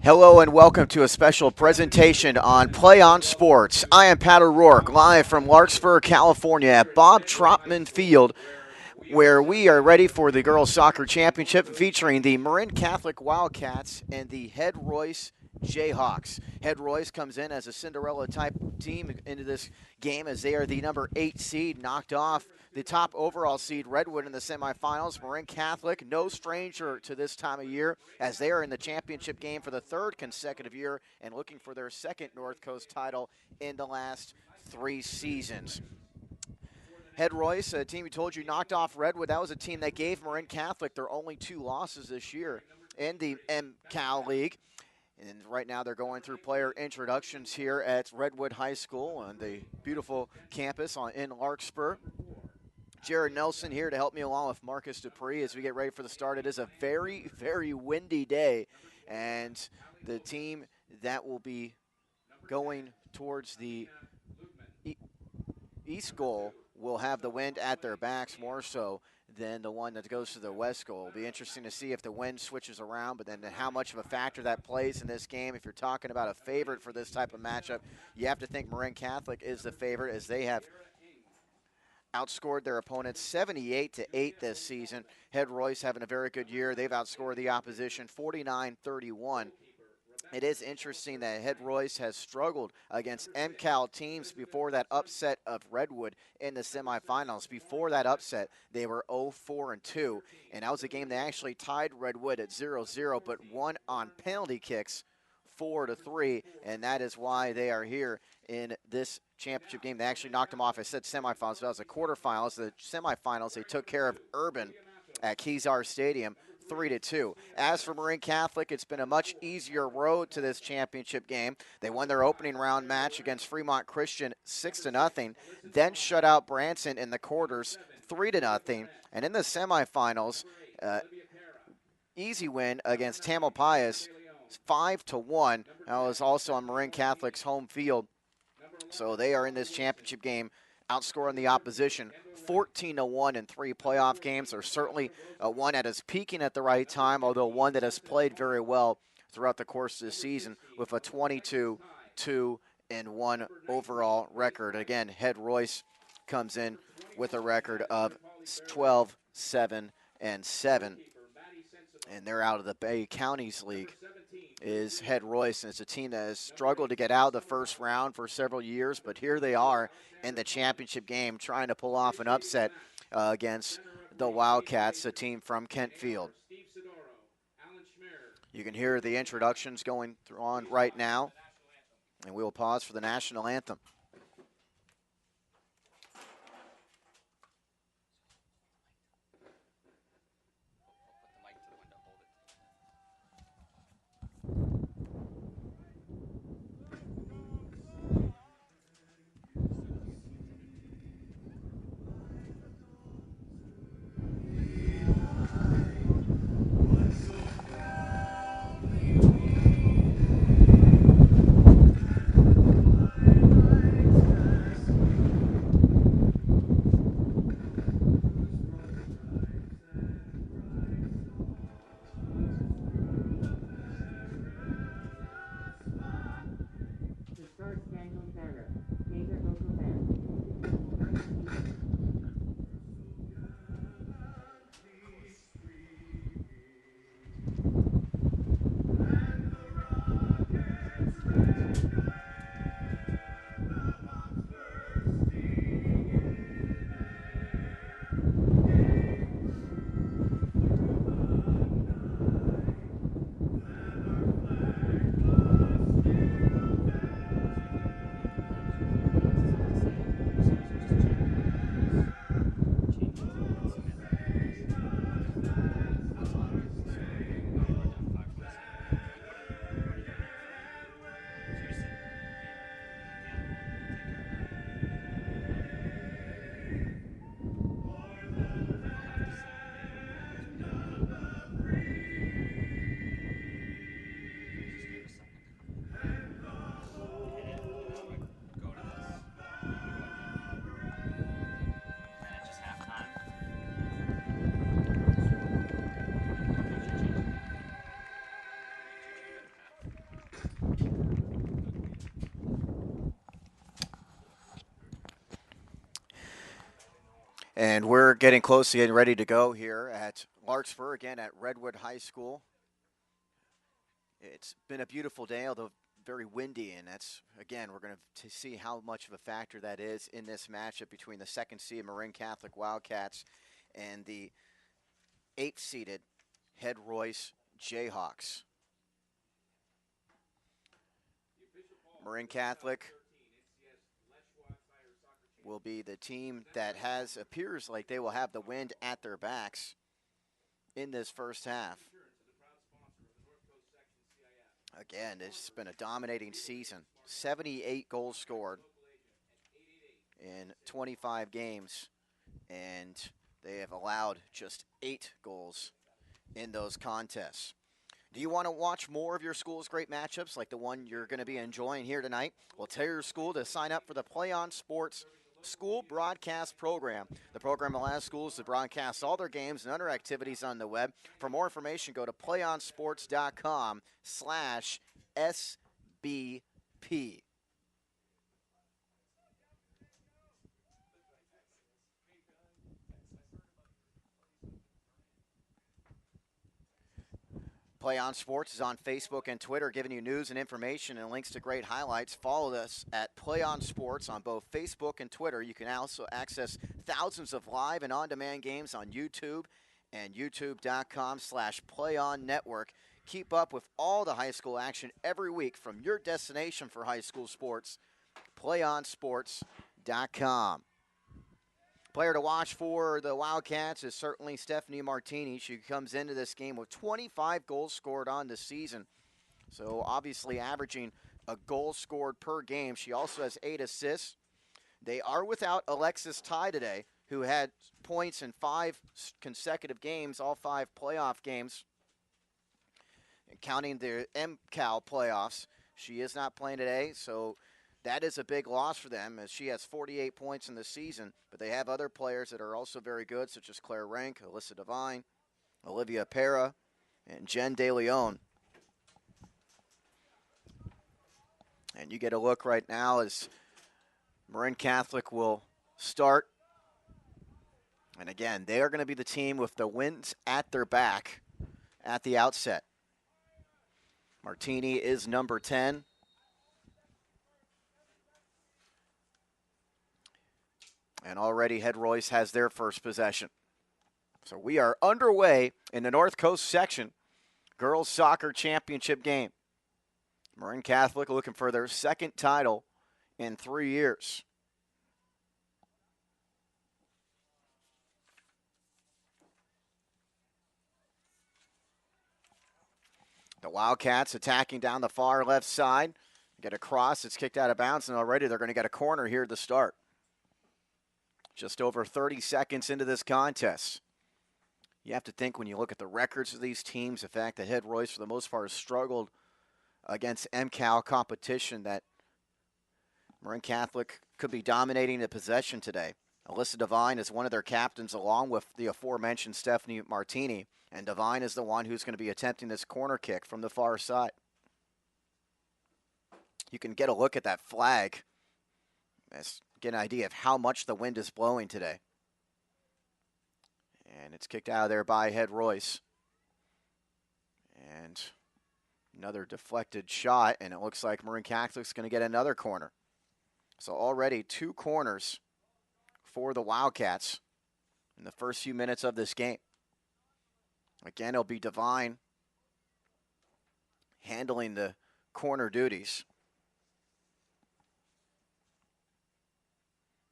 Hello and welcome to a special presentation on Play on Sports. I am Pat O'Rourke, live from Larkspur, California at Bob Trotman Field, where we are ready for the Girls Soccer Championship featuring the Marin Catholic Wildcats and the Head Royce Jayhawks. Head Royce comes in as a Cinderella-type team into this game as they are the number 8 seed, knocked off the top overall seed Redwood in the semifinals. Marin Catholic, no stranger to this time of year, as they are in the championship game for the third consecutive year and looking for their second North Coast title in the last 3 seasons. Head Royce, a team we told you knocked off Redwood. That was a team that gave Marin Catholic their only 2 losses this year in the MCAL League. And right now they're going through player introductions here at Redwood High School on the beautiful campus in Larkspur. Jared Nelson here to help me along with Marcus Dupree as we get ready for the start. It is a very, very windy day, and the team that will be going towards the east goal will have the wind at their backs more so than the one that goes to the west goal. It'll be interesting to see if the wind switches around, but then how much of a factor that plays in this game. If you're talking about a favorite for this type of matchup, you have to think Marin Catholic is the favorite, as they have outscored their opponents 78-8 this season. Head Royce having a very good year. They've outscored the opposition 49-31. It is interesting that Head Royce has struggled against MCAL teams before that upset of Redwood in the semifinals. Before that upset, they were 0-4-2, and that was a game they actually tied Redwood at 0-0, but won on penalty kicks 4-3, and that is why they are here in this championship game. They actually knocked them off. I said semifinals, but that was the quarterfinals. The semifinals, they took care of Urban at Kezar Stadium 3-2. As for Marin Catholic, it's been a much easier road to this championship game. They won their opening round match against Fremont Christian 6-0, then shut out Branson in the quarters 3-0, and in the semifinals, easy win against Tamalpais 5-1. That was also on Marin Catholic's home field. So they are in this championship game, outscoring the opposition 14-1 in 3 playoff games. They're certainly one that is peaking at the right time, although one that has played very well throughout the course of the season with a 22-2-1 overall record. Again, Head Royce comes in with a record of 12-7-7, and they're out of the Bay Counties League. Is Head Royce, and it's a team that has struggled to get out of the first round for several years, but here they are in the championship game trying to pull off an upset against the Wildcats, a team from Kentfield. You can hear the introductions going on right now, and we will pause for the national anthem. And we're getting close to getting ready to go here at Larkspur, again at Redwood High School. It's been a beautiful day, although very windy, and that's, again, we're going to see how much of a factor that is in this matchup between the second seed Marin Catholic Wildcats and the eighth-seeded Head Royce Jayhawks. Marin Catholic will be the team that appears like they will have the wind at their backs in this first half. Again, it's been a dominating season. 78 goals scored in 25 games, and they have allowed just 8 goals in those contests. Do you want to watch more of your school's great matchups like the one you're going to be enjoying here tonight? Well, tell your school to sign up for the Play On Sports School Broadcast Program. The program allows schools to broadcast all their games and other activities on the web. For more information, go to playonsports.com/SBP. Play On Sports is on Facebook and Twitter, giving you news and information and links to great highlights. Follow us at Play On Sports on both Facebook and Twitter. You can also access thousands of live and on-demand games on YouTube and youtube.com/PlayOnNetwork. Keep up with all the high school action every week from your destination for high school sports, PlayOnSports.com. Player to watch for the Wildcats is certainly Stephanie Martini. She comes into this game with 25 goals scored on the season. So obviously averaging a goal scored per game. She also has 8 assists. They are without Alexis Ty today, who had points in 5 consecutive games, all 5 playoff games. And counting the MCAL playoffs, she is not playing today, so that is a big loss for them, as she has 48 points in the season. But they have other players that are also very good, such as Claire Rank, Alyssa Devine, Olivia Pera, and Jen De Leon. And you get a look right now as Marin Catholic will start. And again, they are going to be the team with the wins at their back at the outset. Martini is number 10. And already Head Royce has their first possession. So we are underway in the North Coast section girls soccer championship game. Marin Catholic looking for their second title in 3 years. The Wildcats attacking down the far left side. Get a cross, it's kicked out of bounds, and already they're going to get a corner here at the start. Just over 30 seconds into this contest. You have to think when you look at the records of these teams, the fact that Head Royce for the most part has struggled against MCAL competition, that Marin Catholic could be dominating the possession today. Alyssa Devine is one of their captains, along with the aforementioned Stephanie Martini, and Devine is the one who's going to be attempting this corner kick from the far side. You can get a look at that flag, get an idea of how much the wind is blowing today. And it's kicked out of there by Head Royce. And another deflected shot, and it looks like Marin Catholic's going to get another corner. So already 2 corners for the Wildcats in the first few minutes of this game. Again, it'll be Devine handling the corner duties.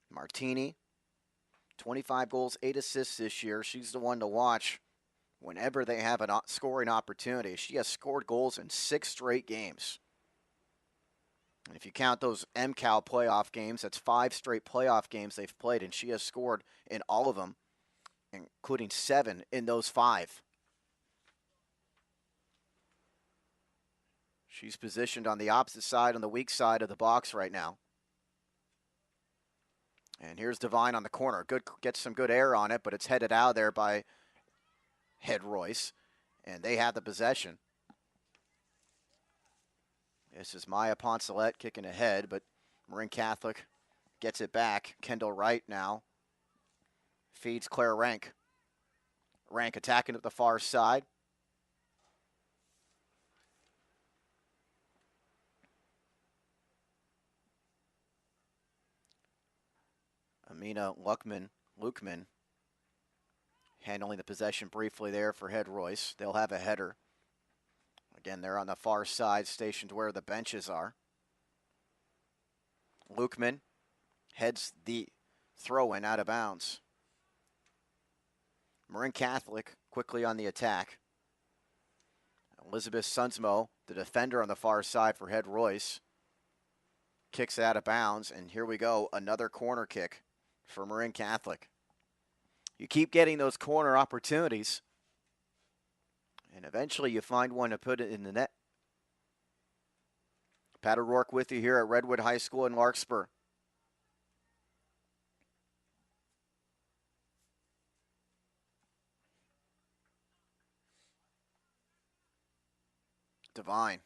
Martini, 25 goals, 8 assists this year. She's the one to watch whenever they have a scoring opportunity. She has scored goals in 6 straight games. And if you count those MCAL playoff games, that's 5 straight playoff games they've played, and she has scored in all of them, including 7 in those 5. She's positioned on the opposite side, on the weak side of the box right now. And here's Devine on the corner. Gets some good air on it, but it's headed out of there by Head Royce, and they have the possession. This is Maya Poncelet kicking ahead, but Marin Catholic gets it back. Kendall Wright now feeds Claire Rank. Rank attacking at the far side. Amina Lukeman handling the possession briefly there for Head Royce. They'll have a header. Again, they're on the far side, stationed where the benches are. Lukeman heads the throw-in out of bounds. Marin Catholic quickly on the attack. Elizabeth Sunsmo, the defender on the far side for Head Royce, kicks it out of bounds, and here we go, another corner kick for Marin Catholic. You keep getting those corner opportunities, and eventually you find one to put it in the net. Pat O'Rourke with you here at Redwood High School in Larkspur. Devine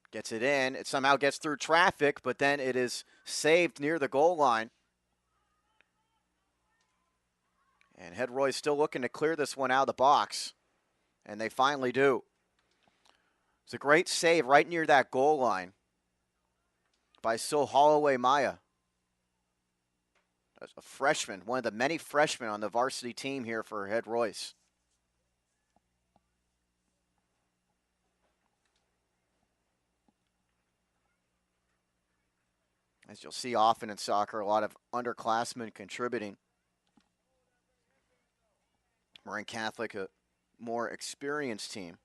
gets it in. It somehow gets through traffic, but then it is saved near the goal line. And Head Royce still looking to clear this one out of the box. And they finally do. It's a great save right near that goal line by Sil Holloway Maya. That's a freshman, one of the many freshmen on the varsity team here for Head Royce. As you'll see often in soccer, a lot of underclassmen contributing. Marin Catholic, a more experienced team.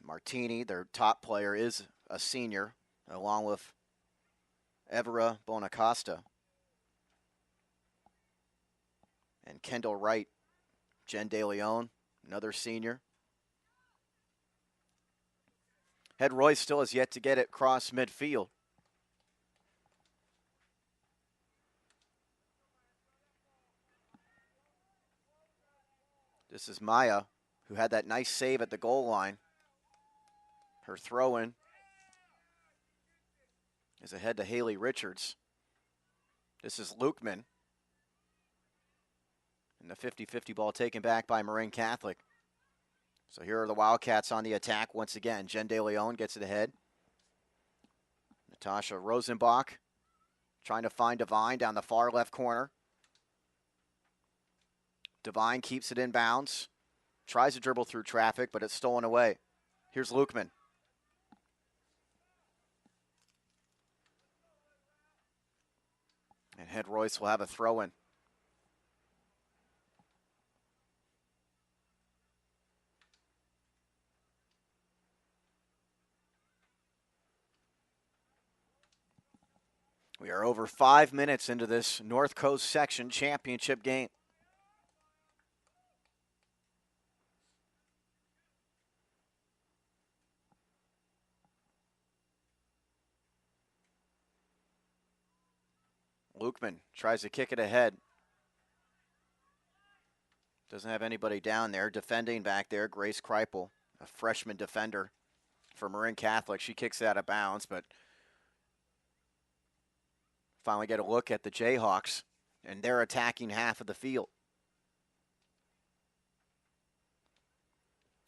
Martini, their top player, is a senior, along with Evera Bonacosta. And Kendall Wright, Jen De Leon, another senior. Head Royce still has yet to get it across midfield. This is Maya, who had that nice save at the goal line. Her throw-in is ahead to Haley Richards. This is Lukeman. And the 50-50 ball taken back by Marin Catholic. So here are the Wildcats on the attack once again. Jen De Leon gets it ahead. Natasha Rosenbach trying to find Devine down the far left corner. Devine keeps it in bounds. Tries to dribble through traffic, but it's stolen away. Here's Lukeman. And Head Royce will have a throw-in. We are over 5 minutes into this North Coast Section Championship game. Lukeman tries to kick it ahead. Doesn't have anybody down there. Defending back there, Grace Kreipel, a freshman defender for Marin Catholic. She kicks it out of bounds, but finally get a look at the Jayhawks, and they're attacking half of the field.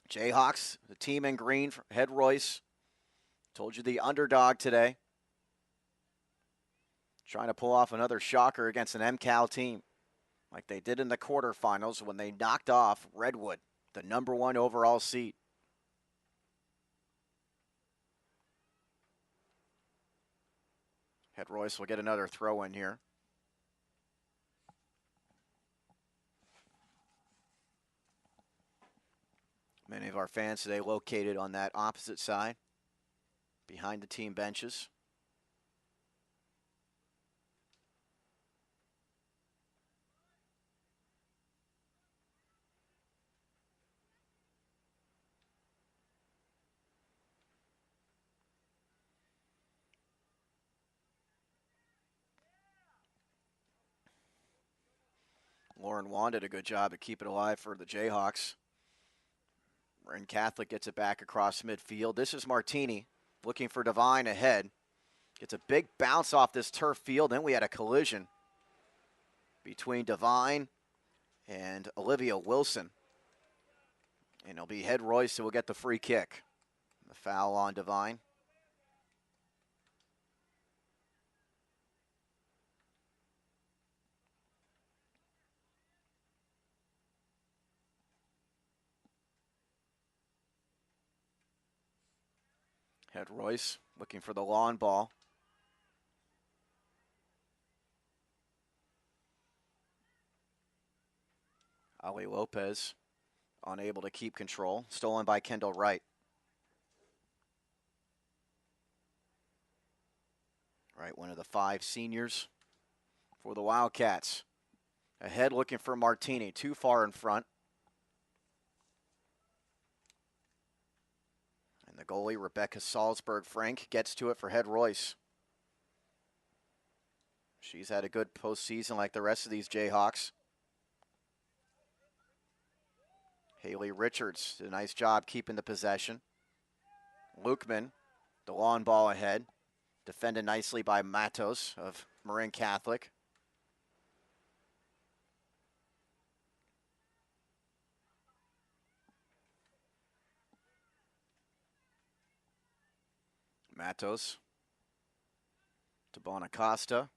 Jayhawks, the team in green, for Head Royce. Told you the underdog today. Trying to pull off another shocker against an MCAL team, like they did in the quarterfinals when they knocked off Redwood, the #1 overall seed. Head Royce will get another throw in here. Many of our fans today located on that opposite side, behind the team benches. Lauren Wan did a good job at keeping it alive for the Jayhawks. Marin Catholic gets it back across midfield. This is Martini looking for Devine ahead. Gets a big bounce off this turf field. Then we had a collision. between Devine and Olivia Wilson. And it'll be head Royce who will get the free kick. The foul on Devine. Head Royce looking for the lawn ball. Ali Lopez unable to keep control. Stolen by Kendall Wright. Wright, one of the 5 seniors for the Wildcats. Ahead looking for Martini, too far in front. And the goalie, Rebecca Salzberg-Frank, gets to it for head Royce. She's had a good postseason like the rest of these Jayhawks. Haley Richards did a nice job keeping the possession. Lukeman, the lawn ball ahead. Defended nicely by Matos of Marin Catholic. Matos to Bonacosta.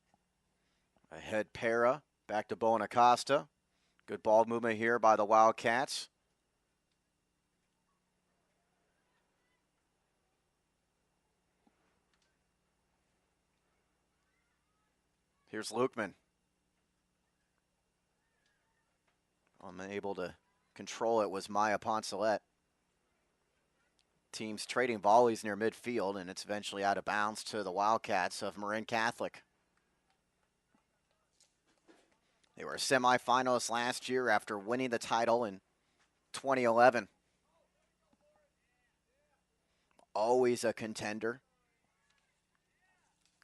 Ahead Para, back to Bonacosta. Good ball movement here by the Wildcats. Here's Lukeman. Unable to control it was Maya Poncelet. Teams trading volleys near midfield, and it's eventually out of bounds to the Wildcats of Marin Catholic. They were semifinalists last year after winning the title in 2011. Always a contender.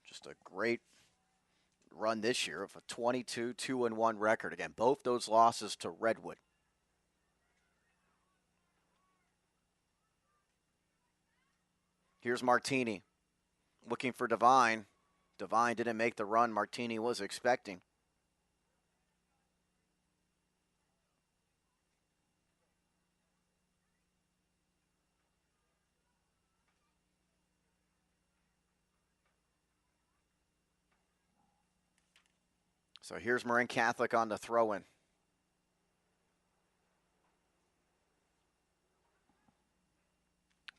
Just a great run this year of a 22-2-1 record. Again, both those losses to Redwood. Here's Martini looking for Devine. Devine didn't make the run Martini was expecting. So here's Marin Catholic on the throw-in.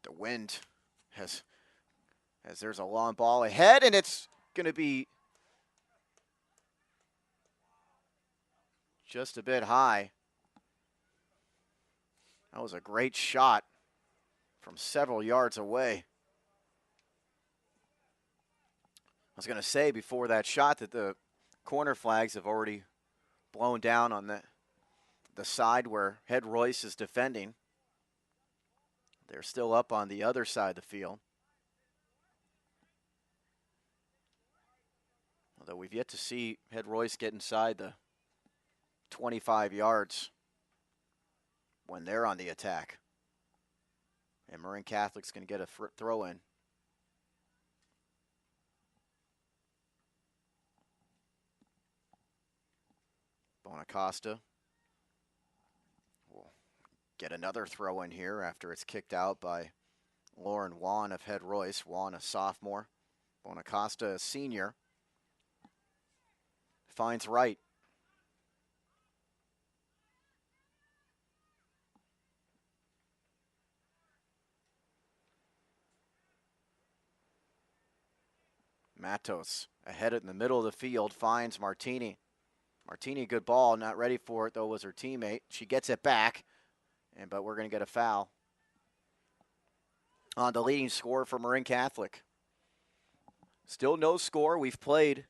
The wind has, as there's a long ball ahead, and it's going to be just a bit high. That was a great shot from several yards away. I was going to say before that shot that the corner flags have already blown down on the side where head Royce is defending. They're still up on the other side of the field. Although we've yet to see head Royce get inside the 25 yards when they're on the attack. And Marin Catholic's going to get a throw in. Bonacosta will get another throw in here after it's kicked out by Lauren Wan of head Royce. Wan, a sophomore. Bonacosta, a senior. Finds Wright. Matos ahead in the middle of the field finds Martini. Martini, good ball, not ready for it though was her teammate. She gets it back, but we're going to get a foul on the leading scorer for Marin Catholic. Still no score. We've played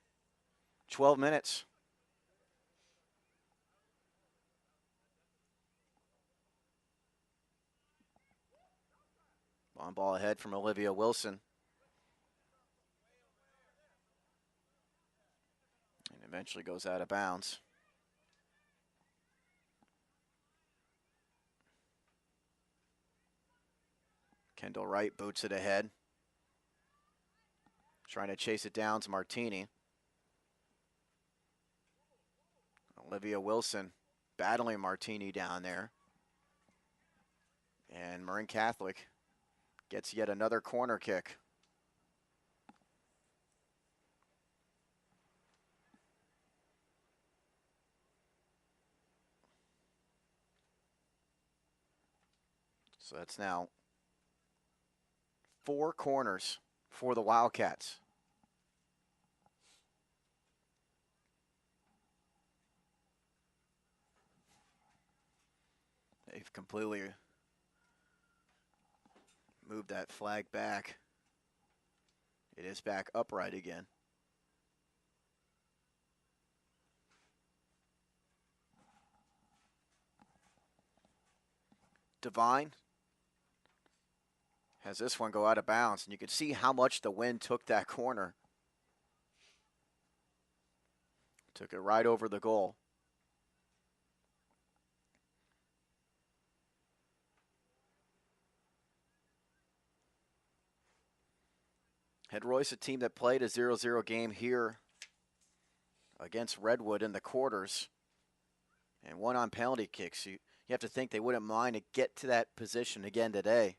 12 minutes. On ball ahead from Olivia Wilson. And eventually goes out of bounds. Kendall Wright boots it ahead. Trying to chase it down to Martini. Olivia Wilson battling Martini down there. And Marin Catholic gets yet another corner kick. So that's now 4 corners for the Wildcats. They've completely moved that flag back. It is back upright again. Devine has this one go out of bounds, and you can see how much the wind took that corner. Took it right over the goal. Had Royce, a team that played a 0-0 game here against Redwood in the quarters and won on penalty kicks. You have to think they wouldn't mind to get to that position again today.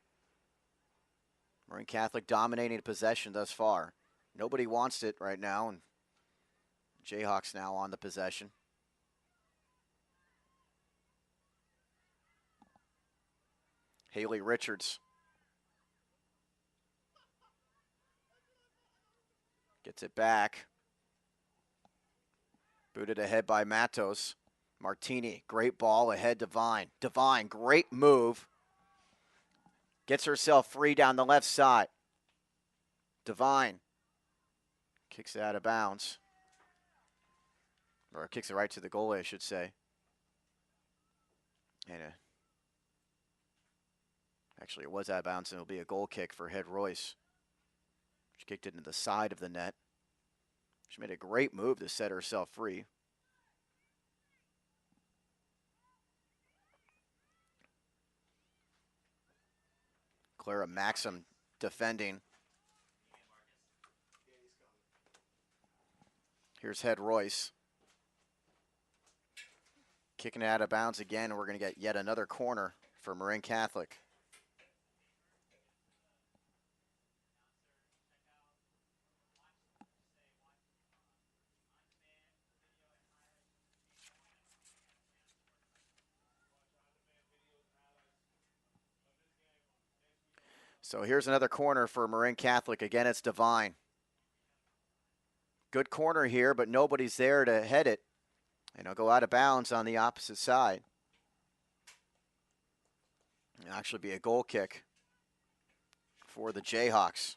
Marin Catholic dominating possession thus far. Nobody wants it right now, and Jayhawks now on the possession. Haley Richards gets it back. Booted ahead by Matos. Martini, great ball ahead, Devine. Devine, great move. Gets herself free down the left side. Devine kicks it out of bounds. Or kicks it right to the goalie, I should say. And actually, it was out of bounds, and it'll be a goal kick for head Royce. She kicked it into the side of the net. She made a great move to set herself free. Clara Maxim defending. Here's head Royce. Kicking it out of bounds again, and we're going to get yet another corner for Marin Catholic. So here's another corner for Marin Catholic. Again, it's Devine. Good corner here, but nobody's there to head it. And it'll go out of bounds on the opposite side. It'll actually be a goal kick for the Jayhawks.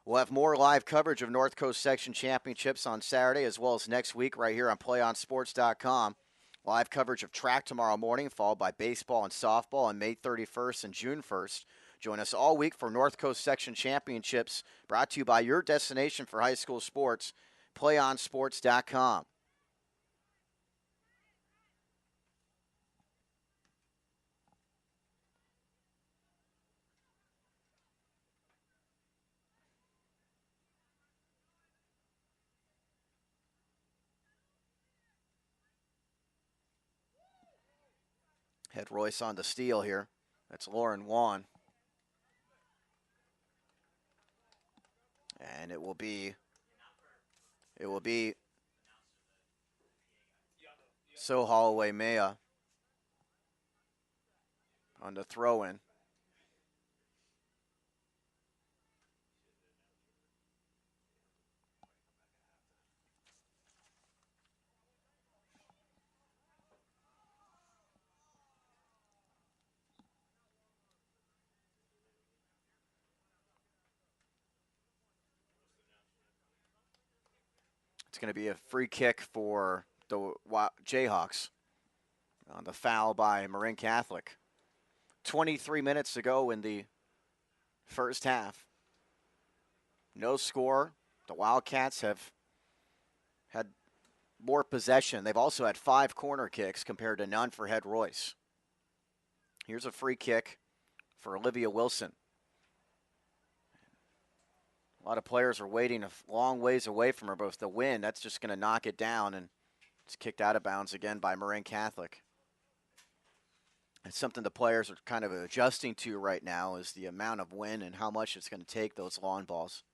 We'll have more live coverage of North Coast Section Championships on Saturday, as well as next week right here on PlayOnSports.com. Live coverage of track tomorrow morning, followed by baseball and softball on May 31st and June 1st. Join us all week for North Coast Section Championships, brought to you by your destination for high school sports, PlayOnSports.com. Head Royce on the steal here. That's Lauren Wan. And it will be So Holloway Maya on the throw-in. It's going to be a free kick for the Jayhawks on the foul by Marin Catholic. 23 minutes to go in the first half. No score. The Wildcats have had more possession. They've also had 5 corner kicks compared to none for head Royce. Here's a free kick for Olivia Wilson. A lot of players are waiting a long ways away from her, but with the wind, that's just going to knock it down, and it's kicked out of bounds again by Marin Catholic. It's something the players are kind of adjusting to right now, is the amount of wind and how much it's going to take those lawn balls.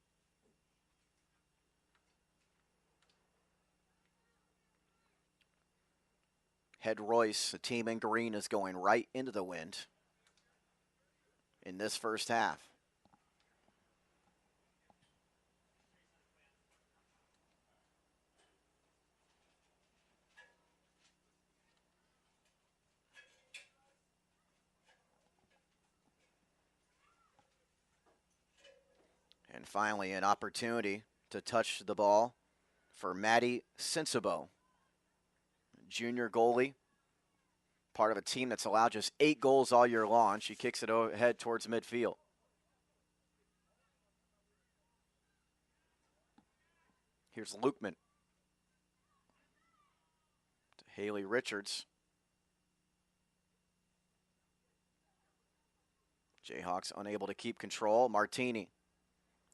Head Royce, the team in green, is going right into the wind in this first half. And finally, an opportunity to touch the ball for Maddie Sinsabo, junior goalie, part of a team that's allowed just 8 goals all year long. She kicks it ahead towards midfield. Here's Lukeman to Haley Richards. Jayhawks unable to keep control. Martini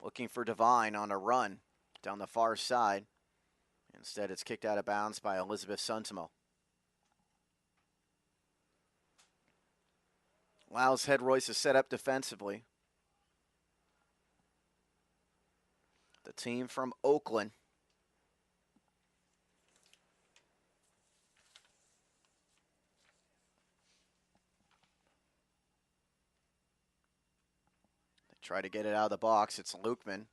looking for Devine on a run down the far side. Instead, it's kicked out of bounds by Elizabeth Suntamo. Allows Head Royce to set up defensively. The team from Oakland. They try to get it out of the box. It's Lukeman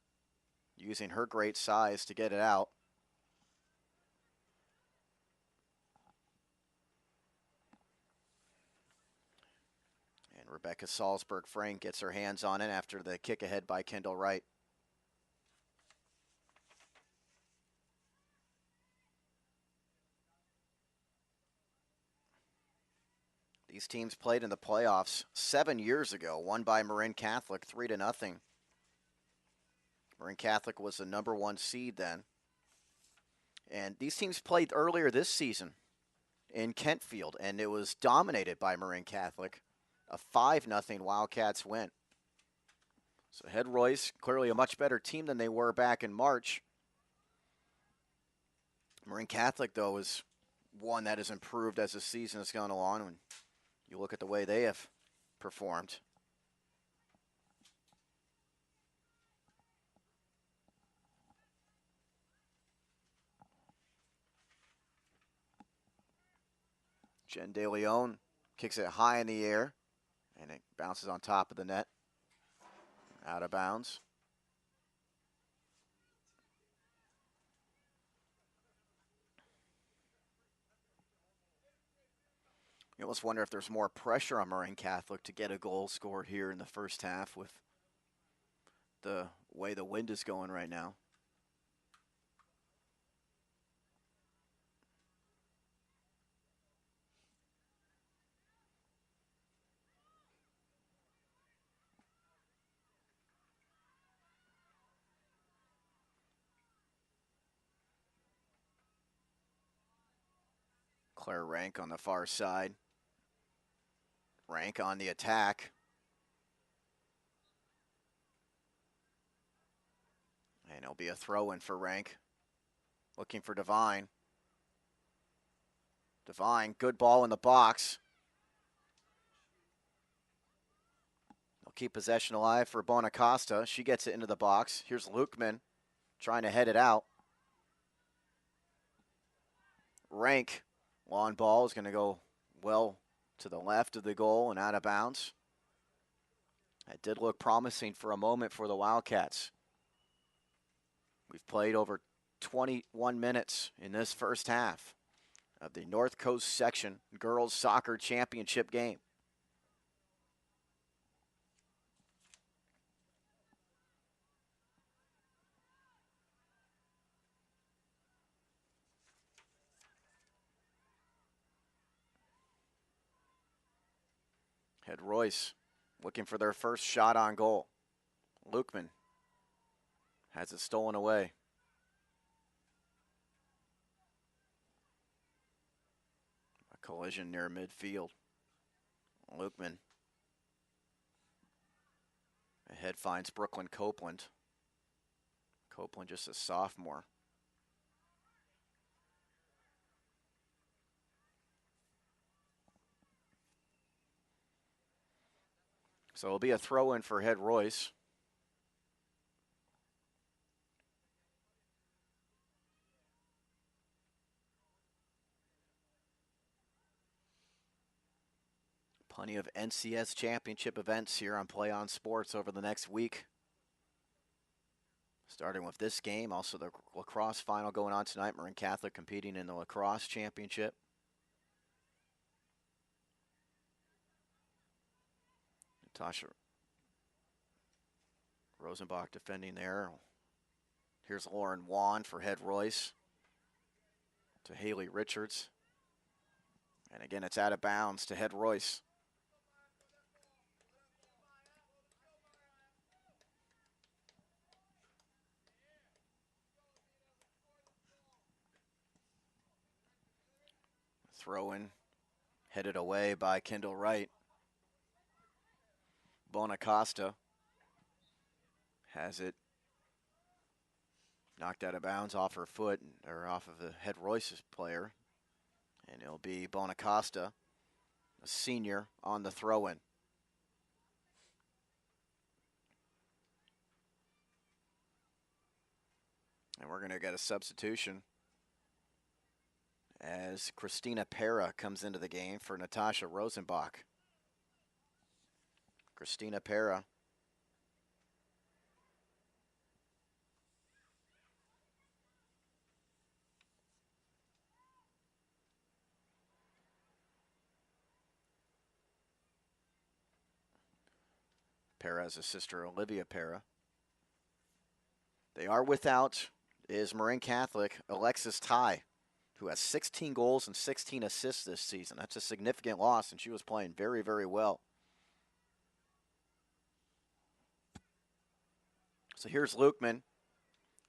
using her great size to get it out. And Rebecca Salzberg-Frank gets her hands on it after the kick ahead by Kendall Wright. These teams played in the playoffs 7 years ago, won by Marin Catholic 3-0. Marin Catholic was the #1 seed then. And these teams played earlier this season in Kentfield, and it was dominated by Marin Catholic. A 5-0 Wildcats win. So Head Royce, clearly a much better team than they were back in March. Marin Catholic, though, is one that has improved as the season has gone along. When you look at the way they have performed. Jen De Leon kicks it high in the air, and it bounces on top of the net. Out of bounds. You almost wonder if there's more pressure on Marin Catholic to get a goal scored here in the first half with the way the wind is going right now. Claire Rank on the far side. Rank on the attack. And it'll be a throw-in for Rank. Looking for Devine. Devine, good ball in the box. They'll keep possession alive for Bonacosta. She gets it into the box. Here's Lukeman trying to head it out. Rank, long ball, is going to go well to the left of the goal and out of bounds. That did look promising for a moment for the Wildcats. We've played over 21 minutes in this first half of the North Coast Section Girls Soccer Championship game. Head Royce looking for their first shot on goal. Lukeman has it stolen away. A collision near midfield. Lukeman ahead finds Brooklyn Copeland. Copeland just a sophomore. So it'll be a throw-in for head Royce. Plenty of NCS championship events here on Play On Sports over the next week. Starting with this game, also the lacrosse final going on tonight. Marin Catholic competing in the lacrosse championship. Natasha Rosenbach defending there. Here's Lauren Wan for head Royce to Haley Richards. And again, it's out of bounds to head Royce. Throw in, headed away by Kendall Wright. Bonacosta has it knocked out of bounds off her foot, or off of the head Royce's player. And it'll be Bonacosta, a senior, on the throw-in. And we're going to get a substitution as Christina Pera comes into the game for Natasha Rosenbach. Christina Pera. Pera has a sister, Olivia Pera. They are without is Marin Catholic Alexis Ty, who has 16 goals and 16 assists this season. That's a significant loss, and she was playing very, very well. So here's Lukeman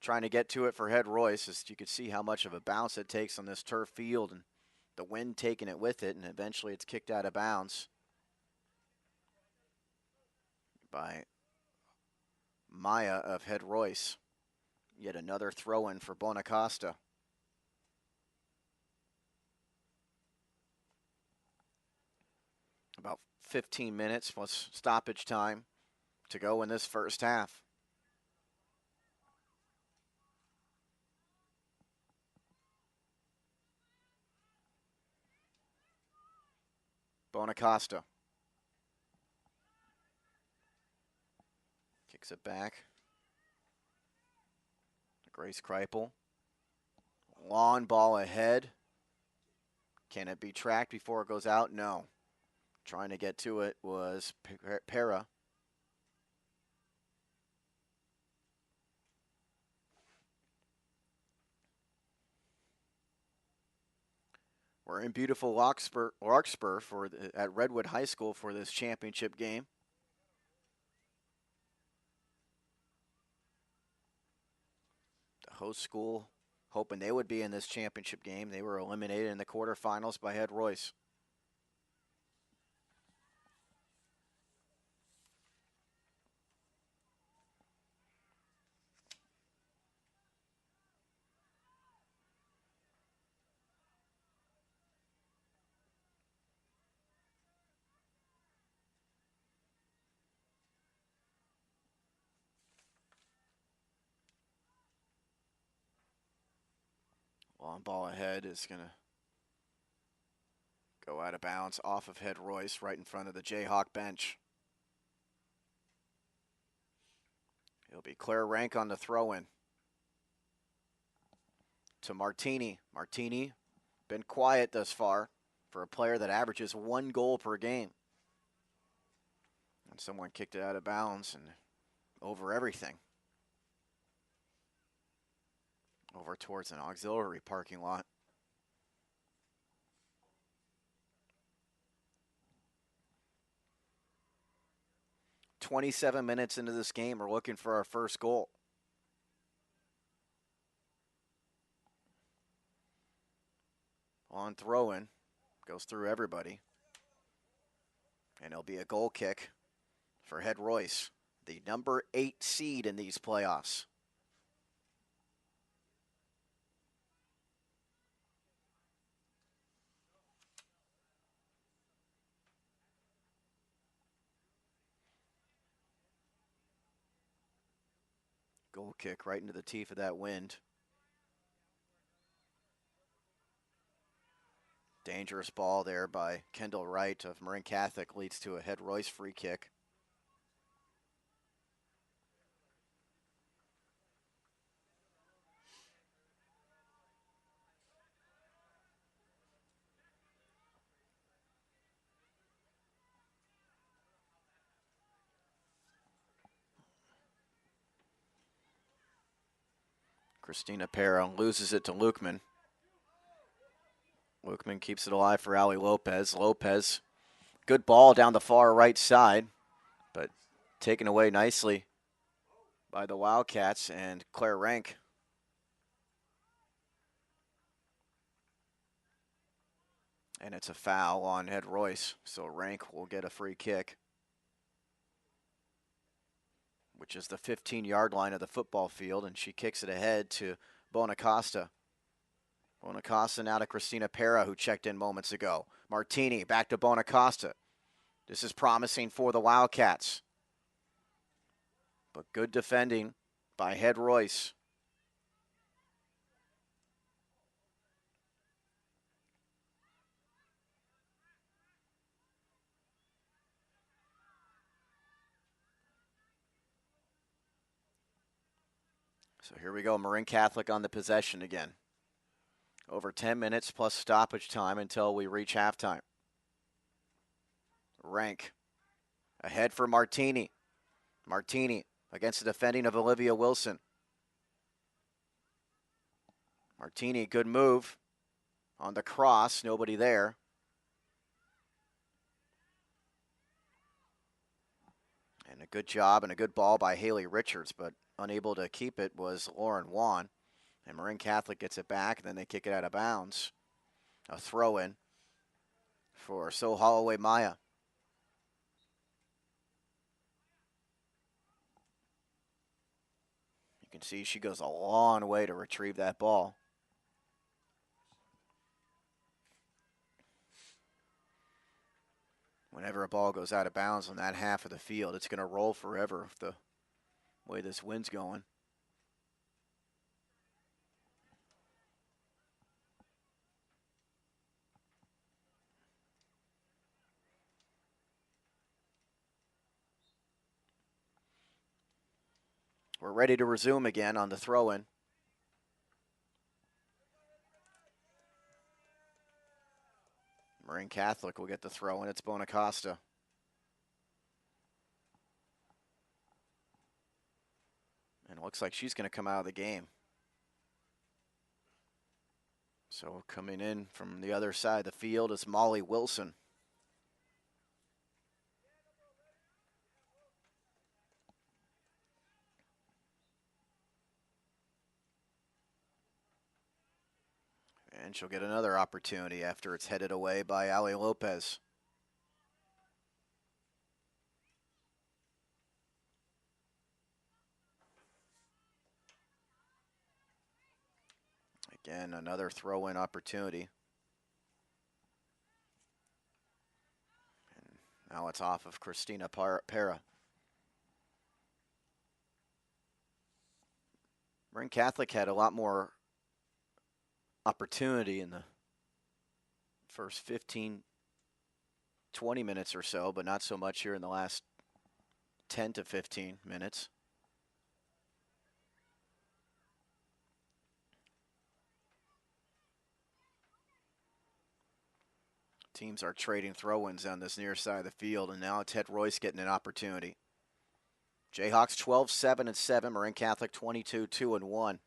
trying to get to it for head Royce. As you can see how much of a bounce it takes on this turf field, and the wind taking it with it, and eventually it's kicked out of bounds by Maya of head Royce. Yet another throw-in for Bonacosta. About 15 minutes plus stoppage time to go in this first half. Bonacosta kicks it back. Grace Kreipel. Long ball ahead. Can it be tracked before it goes out? No. Trying to get to it was Pera. We're in beautiful Larkspur at Redwood High School for this championship game. The host school hoping they would be in this championship game. They were eliminated in the quarterfinals by head Royce. Long ball ahead is going to go out of bounds off of head Royce right in front of the Jayhawk bench. It'll be Claire Rank on the throw-in to Martini. Martini, been quiet thus far for a player that averages 1 goal per game. And someone kicked it out of bounds and over everything. Over towards an auxiliary parking lot. "27 minutes into this game, we're looking for our first goal. On throw-in, goes through everybody. And it'll be a goal kick for head Royce, the number 8 seed in these playoffs. Goal kick right into the teeth of that wind. Dangerous ball there by Kendall Wright of Marin Catholic, leads to a head Royce free kick. Christina Para loses it to Lukeman. Lukeman keeps it alive for Ali Lopez. Lopez, good ball down the far right side, but taken away nicely by the Wildcats and Claire Rank. And it's a foul on head Royce, so Rank will get a free kick, which is the 15-yard line of the football field, and she kicks it ahead to Bonacosta. Bonacosta now to Christina Para, who checked in moments ago. Martini back to Bonacosta. This is promising for the Wildcats. But good defending by head Royce. So here we go, Marin Catholic on the possession again. Over 10 minutes plus stoppage time until we reach halftime. Rank ahead for Martini. Martini against the defending of Olivia Wilson. Martini, good move on the cross, nobody there. And a good job and a good ball by Haley Richards, but unable to keep it was Lauren Wan. And Marin Catholic gets it back, and then they kick it out of bounds. A throw-in for So Holloway Maya. You can see she goes a long way to retrieve that ball. Whenever a ball goes out of bounds on that half of the field, it's going to roll forever with the way this wind's going. We're ready to resume again on the throw-in. Marin Catholic will get the throw-in. It's Bonacosta. And it looks like she's going to come out of the game. So coming in from the other side of the field is Molly Wilson. And she'll get another opportunity after it's headed away by Ali Lopez. Again, another throw-in opportunity. And now it's off of Christina Para. Marin Catholic had a lot more opportunity in the first 15, 20 minutes or so, but not so much here in the last 10 to 15 minutes. Teams are trading throw-ins on this near side of the field, and now it's Ted Royce getting an opportunity. Jayhawks 12-7-7, Marin Catholic 22-2-1.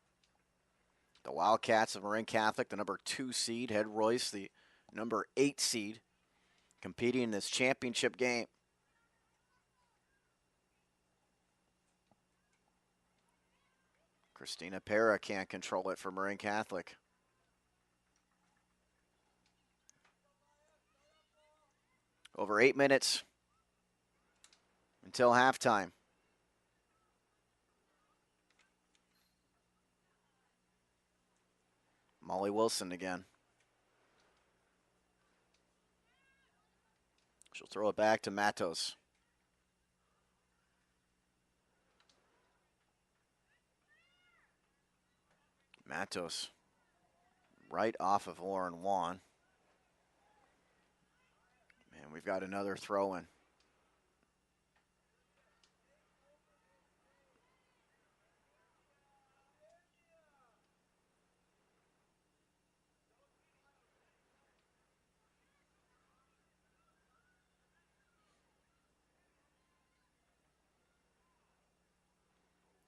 The Wildcats of Marin Catholic, the number 2 seed, Head Royce, the number 8 seed, competing in this championship game. Christina Para can't control it for Marin Catholic. Over 8 minutes until halftime. Molly Wilson again. She'll throw it back to Matos. Matos right off of Lauren Wan. And we've got another throw-in.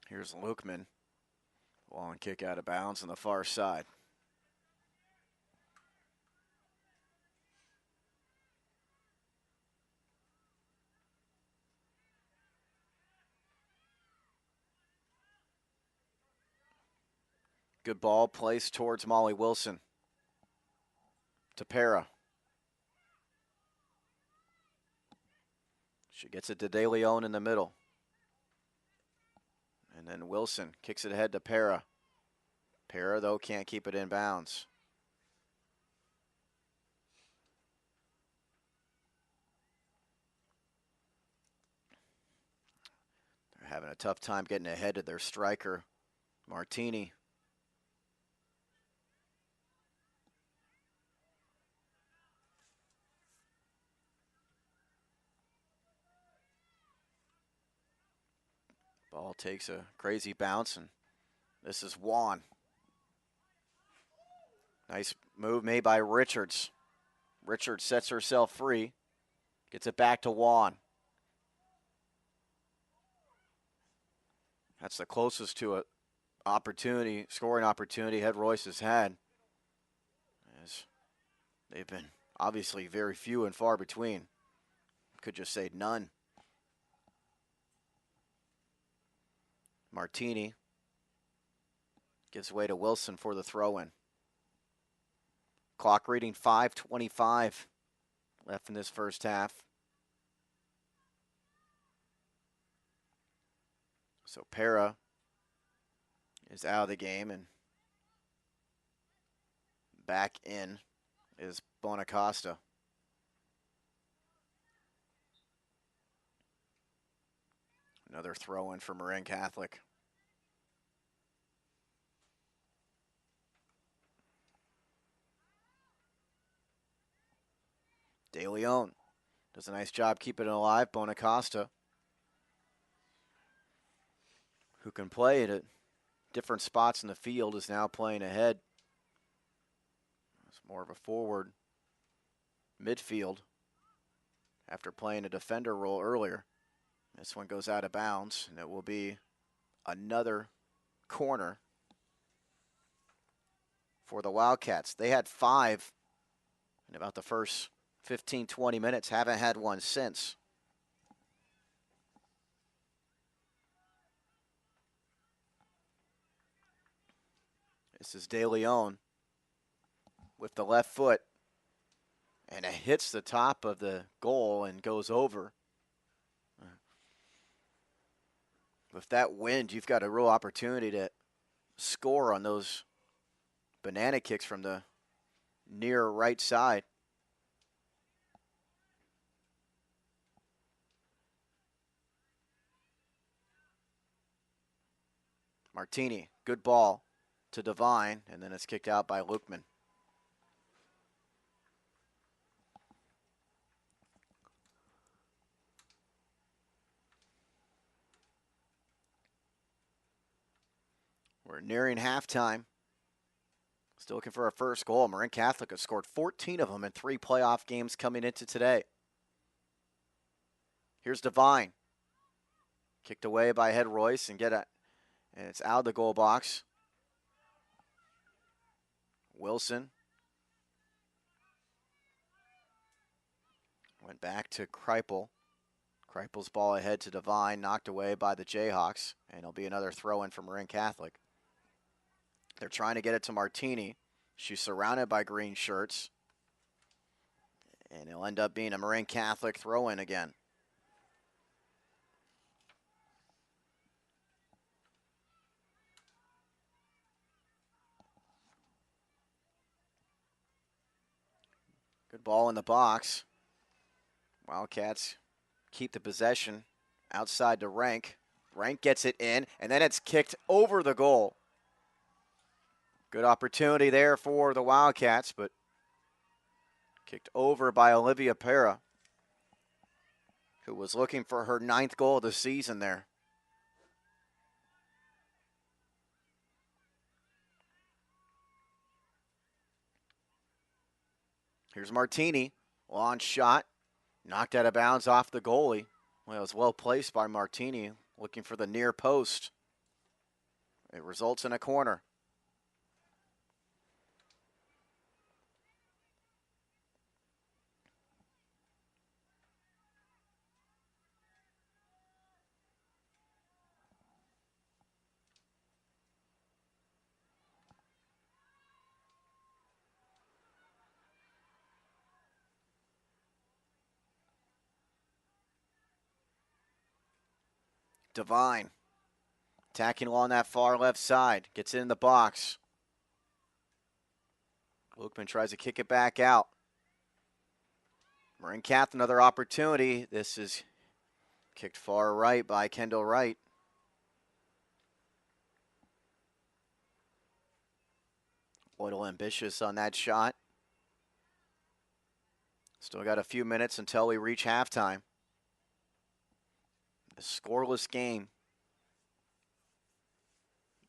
Here's Lukeman. Long kick out of bounds on the far side. Good ball placed towards Molly Wilson. To Para. She gets it to De Leon in the middle. And then Wilson kicks it ahead to Para. Para, though, can't keep it in bounds. They're having a tough time getting ahead of their striker, Martini. Ball takes a crazy bounce, and this is Wan. Nice move made by Richards. Richards sets herself free. Gets it back to Wan. That's the closest to a opportunity, scoring opportunity Head Royce has had. As they've been obviously very few and far between. Could just say none. Martini gives way to Wilson for the throw-in. Clock reading 5:25 left in this first half. So Para is out of the game, and back in is Bonacosta. Another throw-in for Marin Catholic. De Leon does a nice job keeping it alive. Bonacosta, who can play at different spots in the field, is now playing ahead. It's more of a forward midfield after playing a defender role earlier. This one goes out of bounds, and it will be another corner for the Wildcats. They had 5 in about the first 15, 20 minutes. Haven't had one since. This is De Leon with the left foot. And it hits the top of the goal and goes over. With that wind, you've got a real opportunity to score on those banana kicks from the near right side. Martini, good ball to Devine, and then it's kicked out by Lukeman. We're nearing halftime. Still looking for our first goal. Marin Catholic has scored 14 of them in 3 playoff games coming into today. Here's Devine. Kicked away by Head Royce and it's out of the goal box. Wilson. Went back to Kreipel. Kreipel's ball ahead to Devine, knocked away by the Jayhawks, and it'll be another throw-in for Marin Catholic. They're trying to get it to Martini. She's surrounded by green shirts, and it'll end up being a Marin Catholic throw-in again. Good ball in the box. Wildcats keep the possession outside to Rank. Rank gets it in, and then it's kicked over the goal. Good opportunity there for the Wildcats, but kicked over by Olivia Pera, who was looking for her 9th goal of the season there. Here's Martini. Launch shot. Knocked out of bounds off the goalie. Well, it was well placed by Martini, looking for the near post. It results in a corner. Devine attacking along that far left side. Gets in the box. Lukeman tries to kick it back out. Marin Cath, another opportunity. This is kicked far right by Kendall Wright. A little ambitious on that shot. Still got a few minutes until we reach halftime. A scoreless game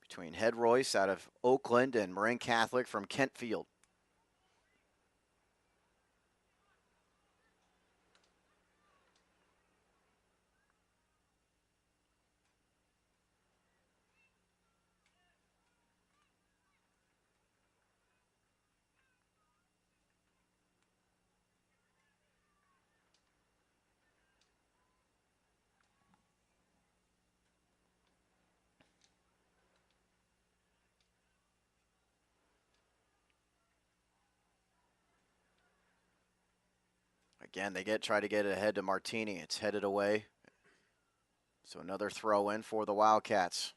between Head Royce out of Oakland and Marin Catholic from Kentfield. Again, they try to get it ahead to Martini. It's headed away. So another throw in for the Wildcats.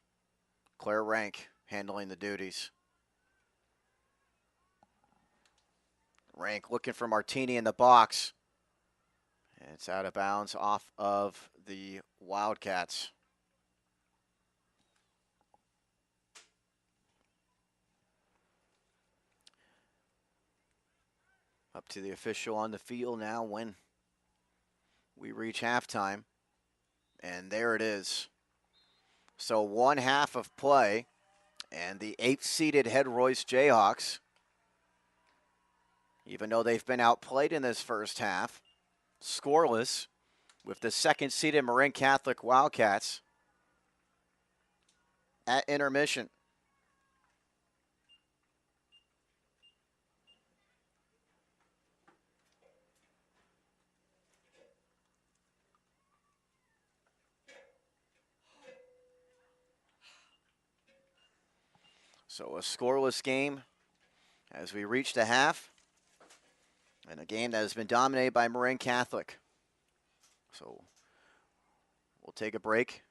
Claire Rank handling the duties. Rank looking for Martini in the box. And it's out of bounds off of the Wildcats. Up to the official on the field now when we reach halftime. And there it is. So 1/2 of play, and the 8th-seeded Head Royce Jayhawks, even though they've been outplayed in this first half, scoreless with the 2nd-seeded Marin Catholic Wildcats at intermission. So a scoreless game as we reach the half, and a game that has been dominated by Marin Catholic. So we'll take a break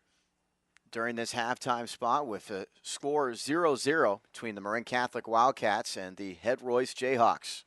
during this halftime spot with a score 0-0 between the Marin Catholic Wildcats and the Head Royce Jayhawks.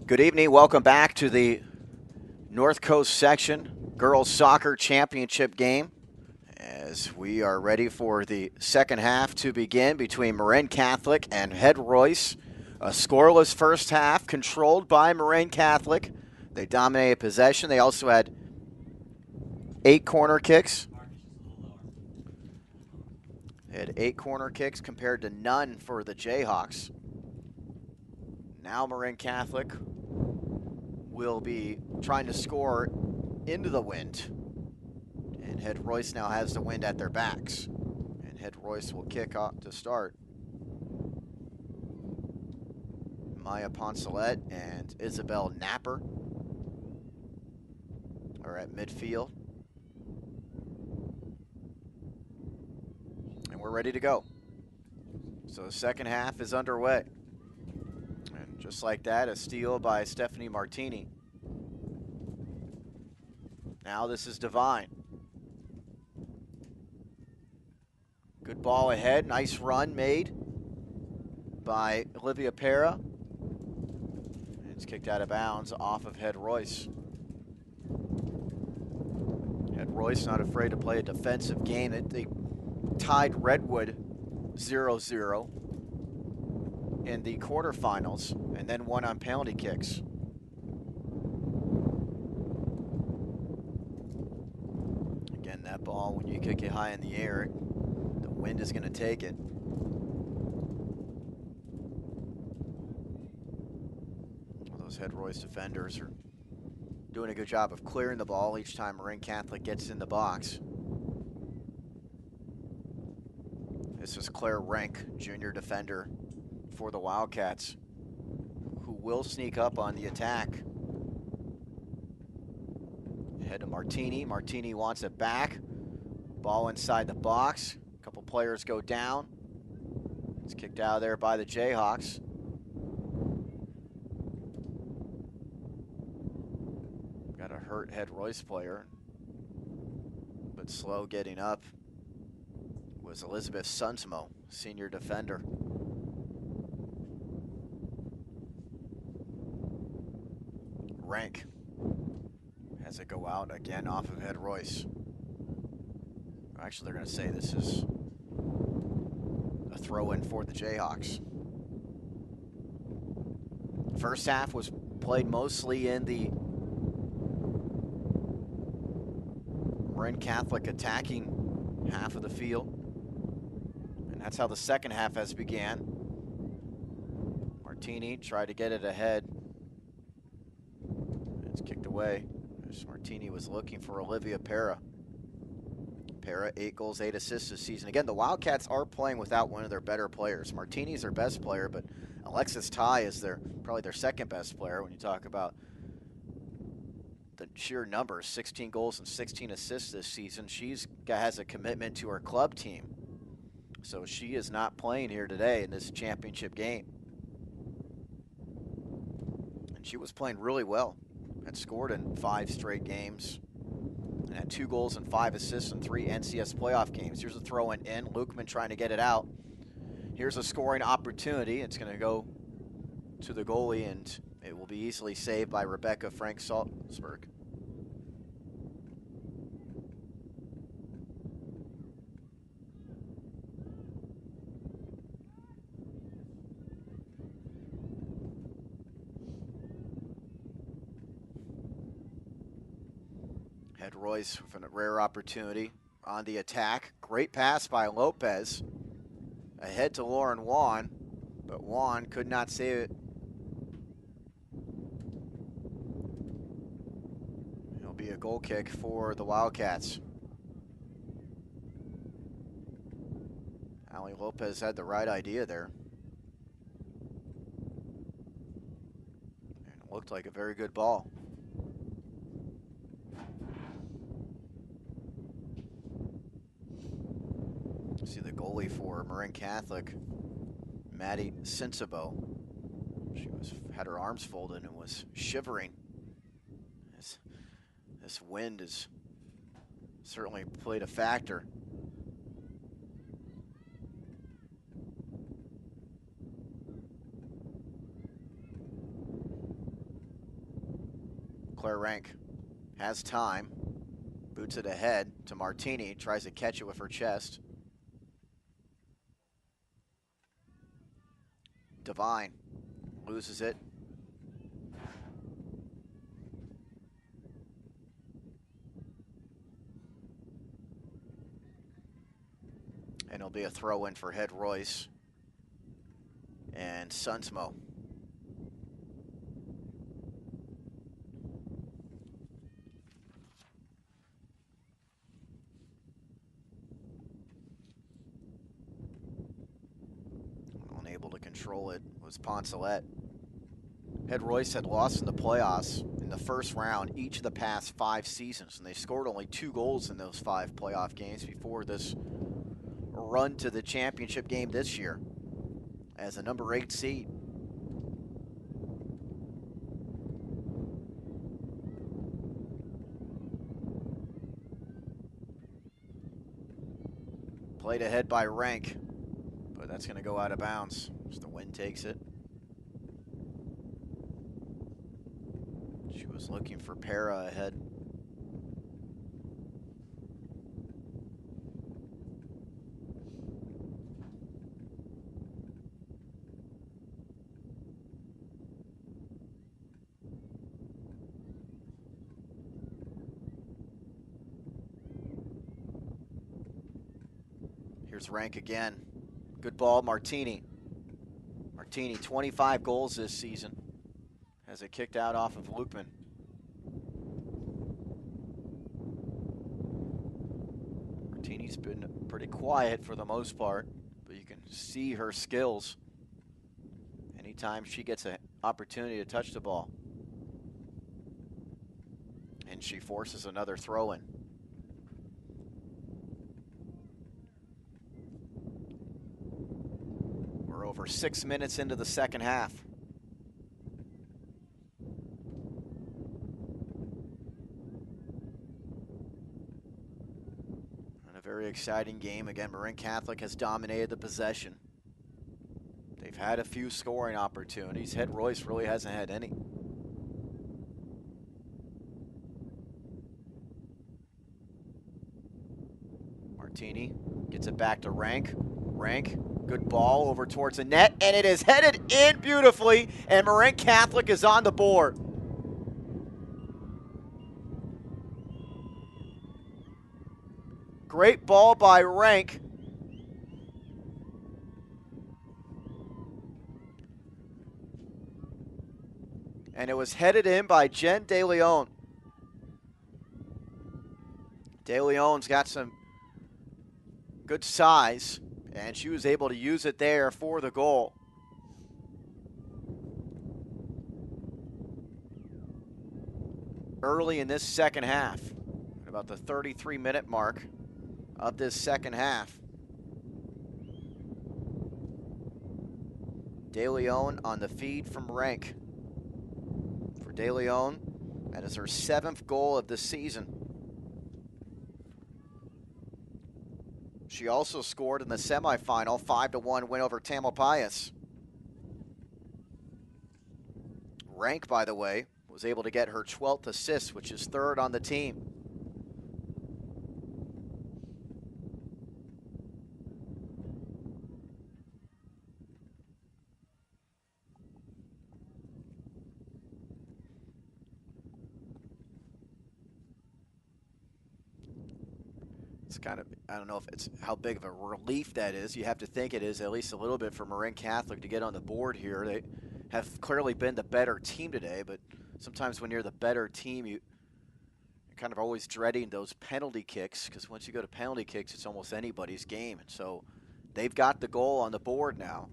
Good evening. Welcome back to the North Coast section girls soccer championship game as we are ready for the second half to begin between Marin Catholic and Head Royce. A scoreless first half controlled by Marin Catholic. They dominated possession. They also had 8 corner kicks. They had 8 corner kicks compared to none for the Jayhawks. Now Marin Catholic will be trying to score into the wind. And Head Royce now has the wind at their backs. And Head Royce will kick off to start. Maya Poncelet and Isabel Napper are at midfield. And we're ready to go. So the second half is underway. And just like that, a steal by Stephanie Martini. Now this is Divine. Good ball ahead. Nice run made by Olivia Pera. It's kicked out of bounds off of Head Royce. Head Royce not afraid to play a defensive game. They tied Redwood 0-0 in the quarterfinals and then won on penalty kicks. Again, that ball, when you kick it high in the air, the wind is going to take it. Those Head Royce defenders are doing a good job of clearing the ball each time Marin Catholic gets in the box. This is Claire Rank, junior defender for the Wildcats, who will sneak up on the attack. Head to Martini. Martini wants it back. Ball inside the box. A couple players go down. It's kicked out of there by the Jayhawks. Got a hurt Head Royce player, but slow getting up was Elizabeth Sunsmo, senior defender. Rank has it go out again off of Head Royce. Actually, they're going to say this is a throw-in for the Jayhawks. First half was played mostly in the Marin Catholic attacking half of the field. And that's how the second half has began. Martini tried to get it ahead. It's kicked away. Martini was looking for Olivia Pera. Pera, 8 goals, 8 assists this season. Again, the Wildcats are playing without one of their better players. Martini's their best player, but Alexis Ty is probably their second best player when you talk about the sheer numbers, 16 goals and 16 assists this season. Has a commitment to her club team. So she is not playing here today in this championship game. And she was playing really well. Had scored in 5 straight games. And had 2 goals and 5 assists in 3 NCS playoff games. Here's a throw in. Lukeman trying to get it out. Here's a scoring opportunity. It's going to go to the goalie, and it will be easily saved by Rebecca Frank Salzberg. Head Royce with a rare opportunity on the attack. Great pass by Lopez. Ahead to Lauren Wan, but Wan could not save it. It'll be a goal kick for the Wildcats. Ali Lopez had the right idea there. And it looked like a very good ball. See the goalie for Marin Catholic, Maddie Sinsabo. She had her arms folded and was shivering. This wind has certainly played a factor. Claire Rank has time. Boots it ahead to Martini. Tries to catch it with her chest. Devine loses it. And it'll be a throw in for head Royce and Sunsmo. Unable to control it was Poncelet. Head Royce had lost in the playoffs in the first round each of the past 5 seasons, and they scored only 2 goals in those 5 playoff games before this run to the championship game this year as a number 8 seed. Played ahead by Rank, but that's going to go out of bounds as the wind takes it. She was looking for Para ahead. Here's Rank again. Good ball, Martini. Martini, 25 goals this season. Has it kicked out off of Lukman. Martini's been pretty quiet for the most part, but you can see her skills anytime she gets an opportunity to touch the ball. And she forces another throw-in. We're over 6 minutes into the second half. Very exciting game. Again, Marin Catholic has dominated the possession. They've had a few scoring opportunities. Head Royce really hasn't had any. Martini gets it back to Rank. Rank, good ball over towards the net, and it is headed in beautifully, and Marin Catholic is on the board. Great ball by Rank. And it was headed in by Jen De Leon. De Leon's got some good size, and she was able to use it there for the goal. Early in this second half, at about the 33-minute mark of this second half. De Leon on the feed from Rank. For De Leon, that is her 7th goal of the season. She also scored in the semifinal 5-1 win over Tamalpais. Rank, by the way, was able to get her 12th assist, which is 3rd on the team. It's kind of, I don't know if it's how big of a relief that is. You have to think it is at least a little bit for Marin Catholic to get on the board here. They have clearly been the better team today, but sometimes when you're the better team, you're kind of always dreading those penalty kicks, because once you go to penalty kicks, it's almost anybody's game. And so they've got the goal on the board now.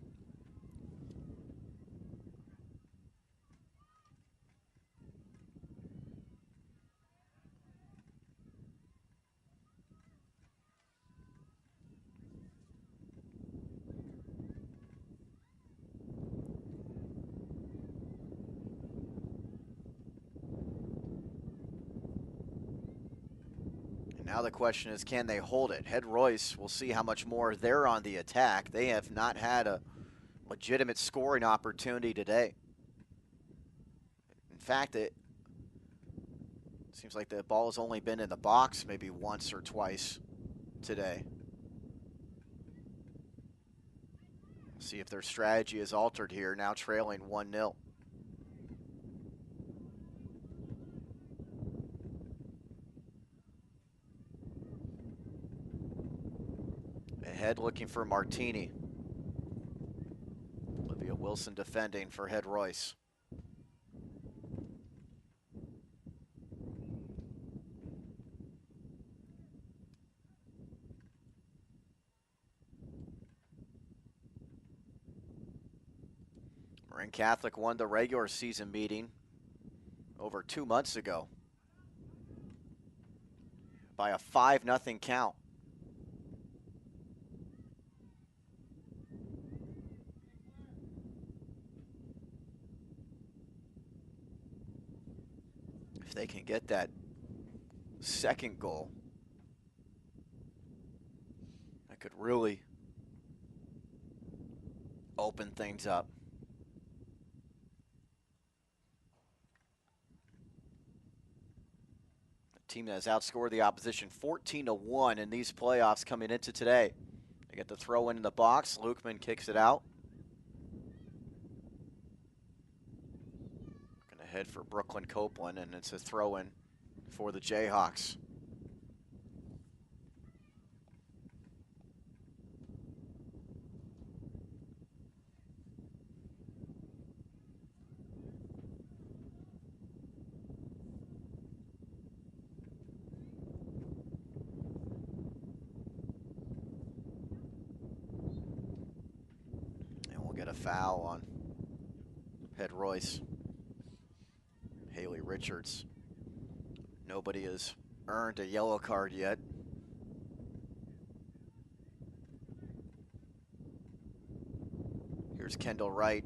Now the question is, can they hold it? Head Royce, we'll see how much more they're on the attack. They have not had a legitimate scoring opportunity today. In fact, Seems like the ball has only been in the box maybe once or twice today. See if their strategy is altered here, now trailing 1-0. Ahead looking for Martini. Olivia Wilson defending for head Royce. Marin Catholic won the regular season meeting over 2 months ago by a 5-0 count. If they can get that second goal, that could really open things up. A team that has outscored the opposition 14-1 in these playoffs coming into today. They get the throw in the box. Lukeman kicks it out. Going to head for Brooklyn Copeland, and it's a throw in for the Jayhawks. Get a foul on head Royce. Haley Richards. Nobody has earned a yellow card yet. Here's Kendall Wright.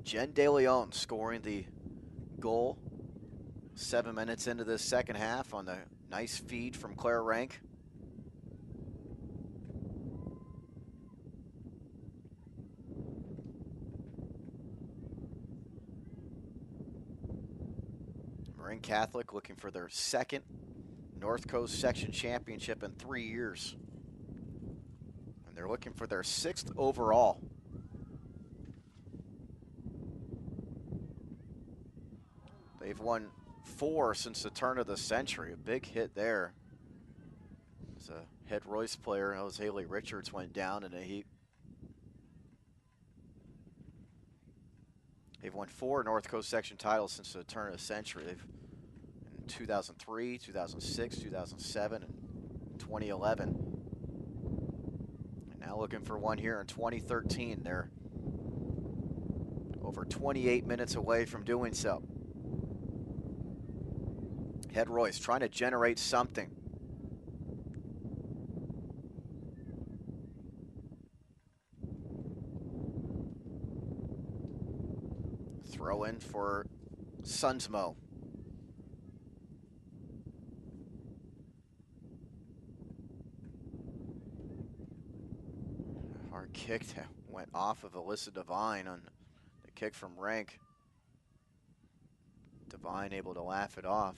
Jen DeLeon scoring the goal 7 minutes into this second half on the nice feed from Claire Rank. Marin Catholic looking for their second North Coast Section Championship in 3 years. And they're looking for their 6th overall. They've won 4 since the turn of the century. A big hit there. As a head Royce player, that was Haley Richards, went down in a heap. They've won 4 North Coast Section titles since the turn of the century. They've in 2003, 2006, 2007, and 2011. And now looking for one here in 2013. They're over 28 minutes away from doing so. Head Royce trying to generate something. Throw in for Sunsmo. Hard kick that went off of Alyssa Devine on the kick from Rank. Devine able to laugh it off.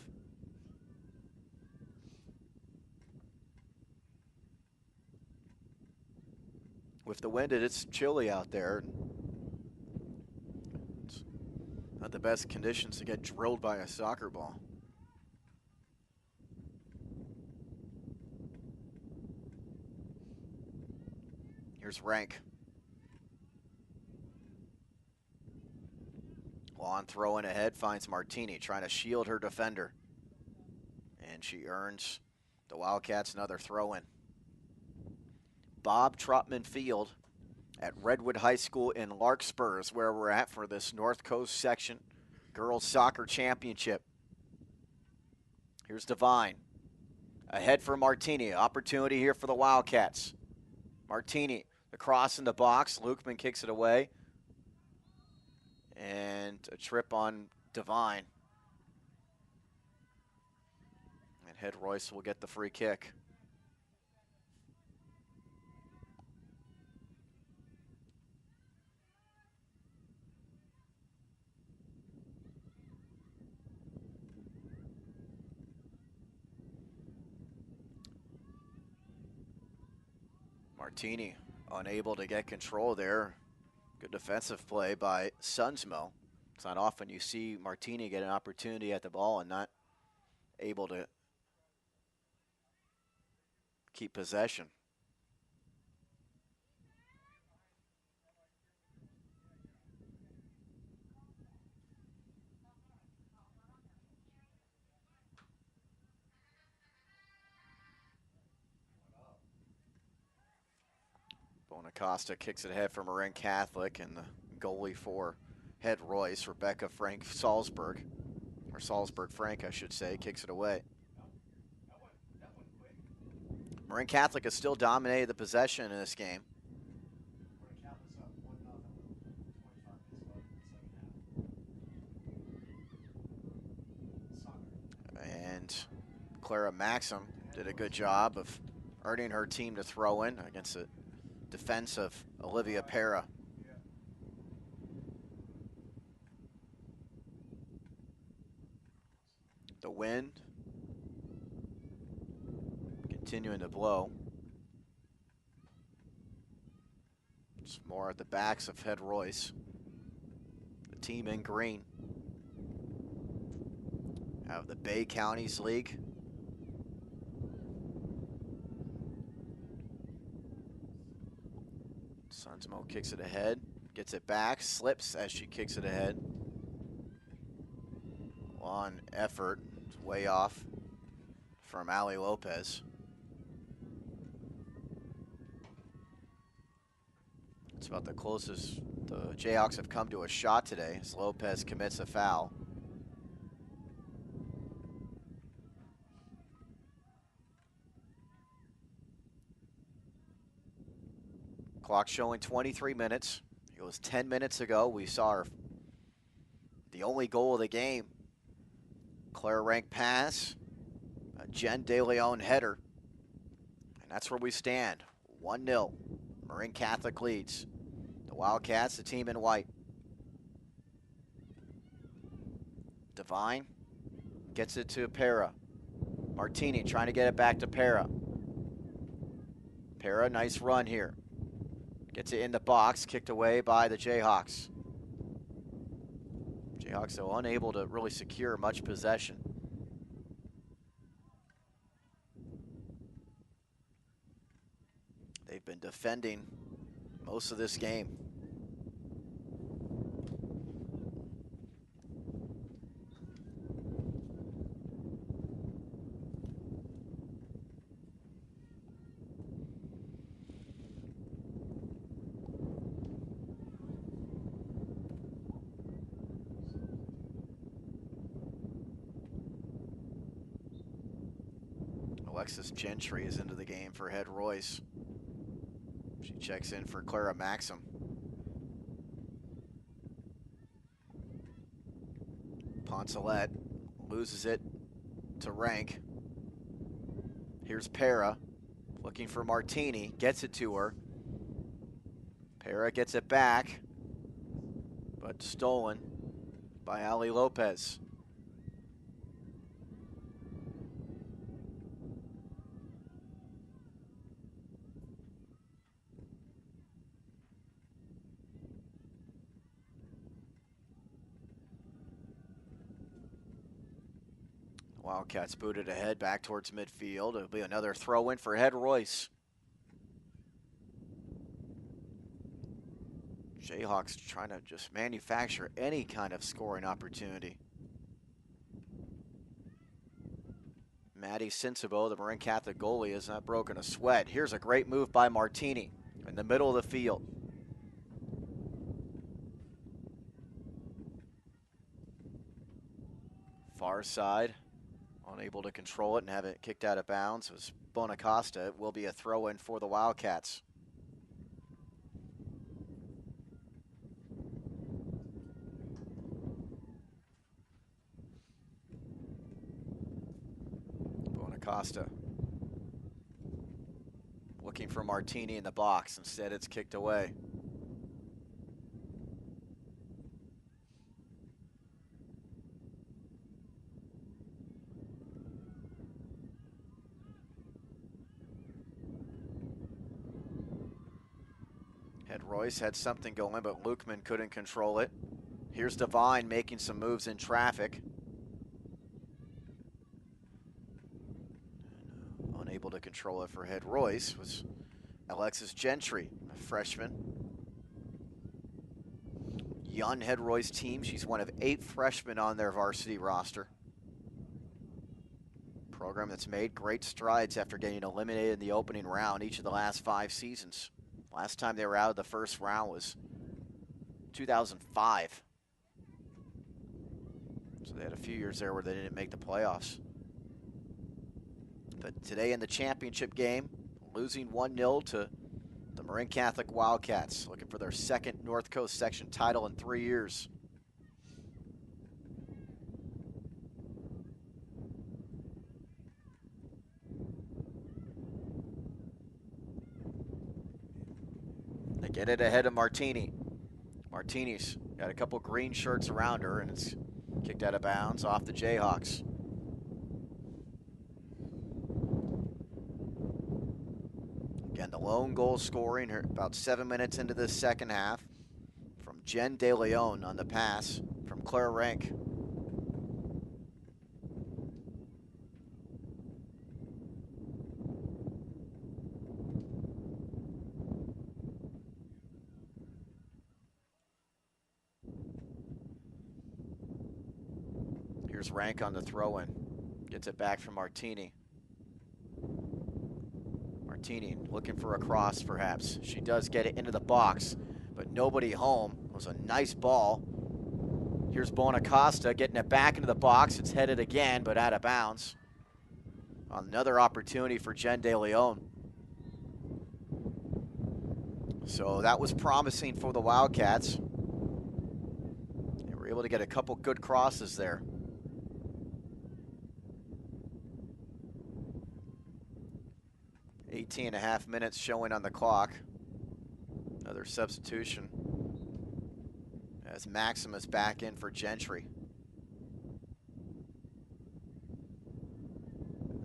With the wind, it's chilly out there. It's not the best conditions to get drilled by a soccer ball. Here's Rank. Lawn throwing ahead, finds Martini, trying to shield her defender. And she earns the Wildcats another throw in. Bob Trotman Field at Redwood High School in Larkspur is where we're at for this North Coast Section Girls Soccer Championship. Here's Devine. Ahead for Martini. Opportunity here for the Wildcats. Martini, the cross in the box. Lukeman kicks it away. And a trip on Devine. And head Royce will get the free kick. Martini unable to get control there. Good defensive play by Sunsmo. It's not often you see Martini get an opportunity at the ball and not able to keep possession. Bonacosta kicks it ahead for Marin Catholic, and the goalie for head Royce, Rebecca Frank Salzburg, or Salzburg Frank, I should say, kicks it away. Marin Catholic has still dominated the possession in this game. And Clara Maxim did a good job of earning her team to throw in against the defense of Olivia Pera. The wind continuing to blow. It's more at the backs of head Royce. The team in green out of the Bay Counties League. Sunsmo kicks it ahead, gets it back, slips as she kicks it ahead. Long effort, way off from Ali Lopez. It's about the closest the Jayhawks have come to a shot today as Lopez commits a foul. Clock showing 23 minutes. It was 10 minutes ago. We saw the only goal of the game. Claire Rank pass, a Jen De Leon header. And that's where we stand. 1-0. Marin Catholic leads. The Wildcats, the team in white. Devine gets it to Pera. Martini trying to get it back to Pera. Pera, nice run here. Gets it in the box, kicked away by the Jayhawks. Jayhawks are unable to really secure much possession. They've been defending most of this game. Alexis Gentry is into the game for head Royce. She checks in for Clara Maxim. Poncelet loses it to Rank. Here's Pera looking for Martini, gets it to her. Pera gets it back, but stolen by Ali Lopez. Wildcats booted ahead back towards midfield. It'll be another throw in for head Royce. Jayhawks trying to just manufacture any kind of scoring opportunity. Maddie Sinsabo, the Marin Catholic goalie, has not broken a sweat. Here's a great move by Martini in the middle of the field. Far side, unable to control it and have it kicked out of bounds. It was Bonacosta. It will be a throw-in for the Wildcats. Bonacosta looking for Martini in the box. Instead, it's kicked away. Royce had something going, but Lukeman couldn't control it. Here's Devine making some moves in traffic. Unable to control it for head Royce was Alexis Gentry, a freshman. Young head Royce team. She's one of 8 freshmen on their varsity roster. Program that's made great strides after getting eliminated in the opening round each of the last 5 seasons. Last time they were out of the first round was 2005. So they had a few years there where they didn't make the playoffs. But today in the championship game, losing 1-0 to the Marin Catholic Wildcats, looking for their 2nd North Coast section title in 3 years. They get it ahead of Martini. Martini's got a couple green shirts around her, and it's kicked out of bounds off the Jayhawks. Again, the lone goal scoring here about 7 minutes into the second half from Jen De Leon on the pass from Claire Rank. Here's Rank on the throw-in. Gets it back from Martini. Martini looking for a cross, perhaps. She does get it into the box, but nobody home. It was a nice ball. Here's Bonacosta getting it back into the box. It's headed again, but out of bounds. Another opportunity for Jen De Leon. So that was promising for the Wildcats. They were able to get a couple good crosses there. .5 minutes showing on the clock. Another substitution as Maximus back in for Gentry.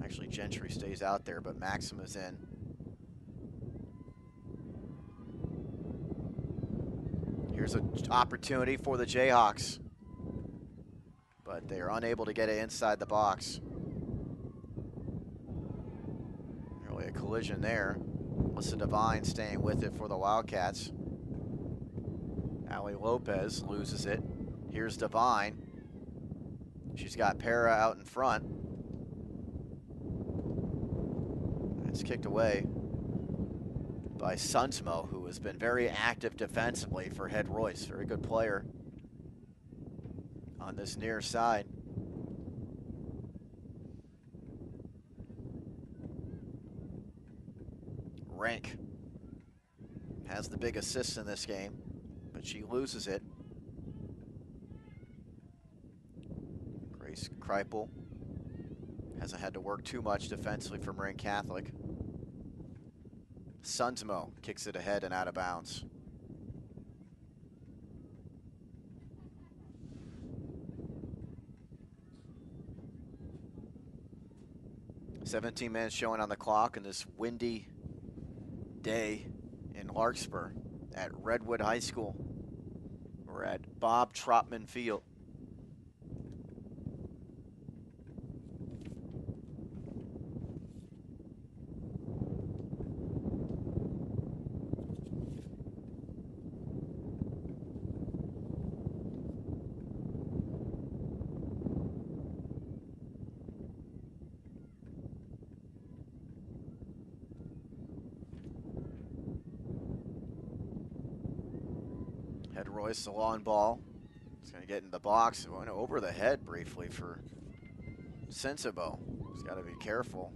Actually, Gentry stays out there, but Maximus in. Here's an opportunity for the Jayhawks, but they are unable to get it inside the box. A collision there. Melissa Devine staying with it for the Wildcats. Ali Lopez loses it. Here's Devine. She's got Para out in front. It's kicked away by Sunsmo, who has been very active defensively for head Royce. Very good player on this near side. Rank has the big assist in this game, but she loses it. Grace Kreipel hasn't had to work too much defensively for Marin Catholic. Sunsmo kicks it ahead and out of bounds. "17 minutes showing on the clock in this windy day in Larkspur at Redwood High School. We're at Bob Trotman Field. Head Royce, the long ball. It's going to get in the box. It went over the head briefly for Sensibo. He's got to be careful.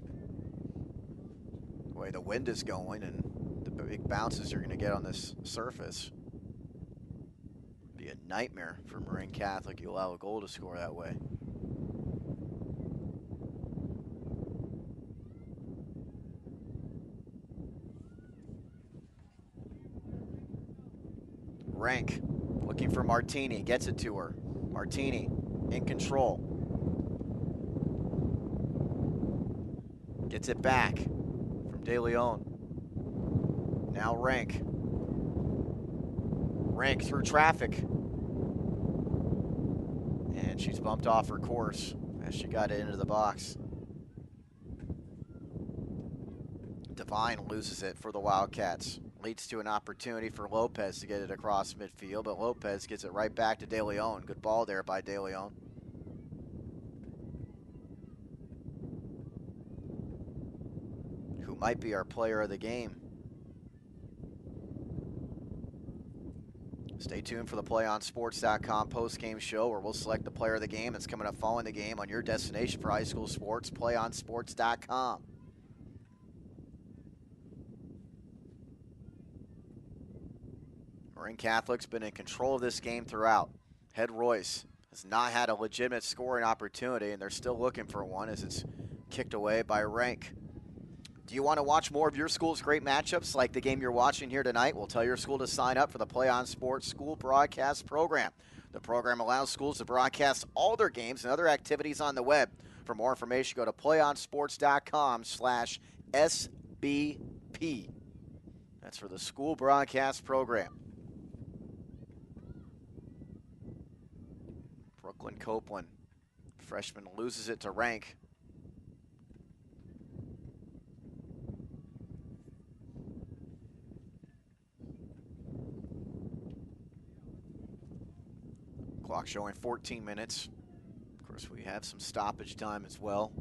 The way the wind is going and the big bounces you're going to get on this surface. Be a nightmare for Marin Catholic. You allow a goal to score that way. Rank looking for Martini, gets it to her. Martini in control. Gets it back from De Leon. Now Rank. Rank through traffic. And she's bumped off her course as she got into the box. Devine loses it for the Wildcats. Leads to an opportunity for Lopez to get it across midfield, but Lopez gets it right back to De Leon. Good ball there by De Leon. Who might be our player of the game. Stay tuned for the PlayOnSports.com post-game show where we'll select the player of the game that's coming up following the game on your destination for high school sports, PlayOnSports.com. Marin Catholic's been in control of this game throughout. Head Royce has not had a legitimate scoring opportunity, and they're still looking for one as it's kicked away by Rank. Do you want to watch more of your school's great matchups like the game you're watching here tonight? We'll tell your school to sign up for the Play On Sports School Broadcast Program. The program allows schools to broadcast all their games and other activities on the web. For more information, go to playonsports.com/SBP. That's for the School Broadcast Program. Brooklyn Copeland, freshman, loses it to Rank. Clock showing 14 minutes. Of course, we have some stoppage time as well.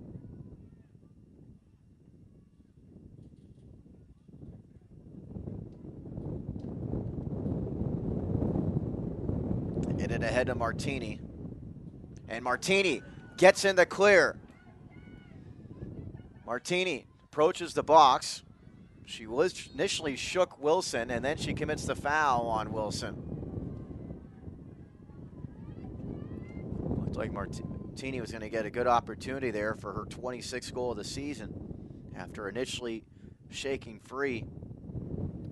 Get it ahead to Martini. And Martini gets in the clear. Martini approaches the box. She was initially shook Wilson, and then she commits the foul on Wilson. Looked like Martini was going to get a good opportunity there for her 26th goal of the season after initially shaking free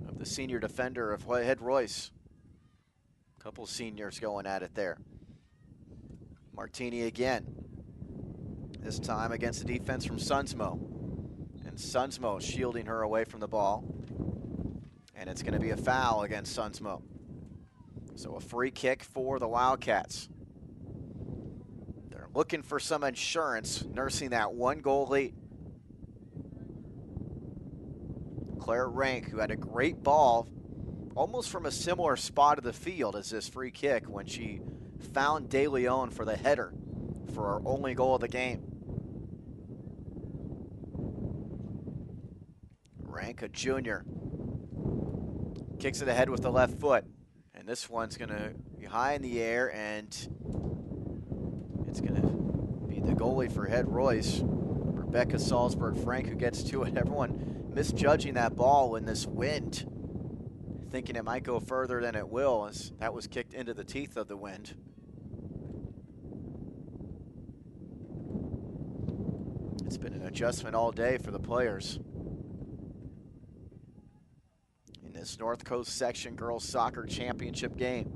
of the senior defender of Head Royce. A couple seniors going at it there. Martini again, this time against the defense from Sunsmo. And Sunsmo shielding her away from the ball. And it's going to be a foul against Sunsmo. So a free kick for the Wildcats. They're looking for some insurance, nursing that 1-goal lead. Claire Rank, who had a great ball, almost from a similar spot of the field as this free kick when she found De Leon for the header for our only goal of the game. Rank, a junior, kicks it ahead with the left foot. And this one's going to be high in the air, and it's going to be the goalie for Head Royce, Rebecca Salzberg-Frank, who gets to it. Everyone misjudging that ball in this wind, thinking it might go further than it will, as that was kicked into the teeth of the wind. It's been an adjustment all day for the players in this North Coast Section Girls Soccer Championship game.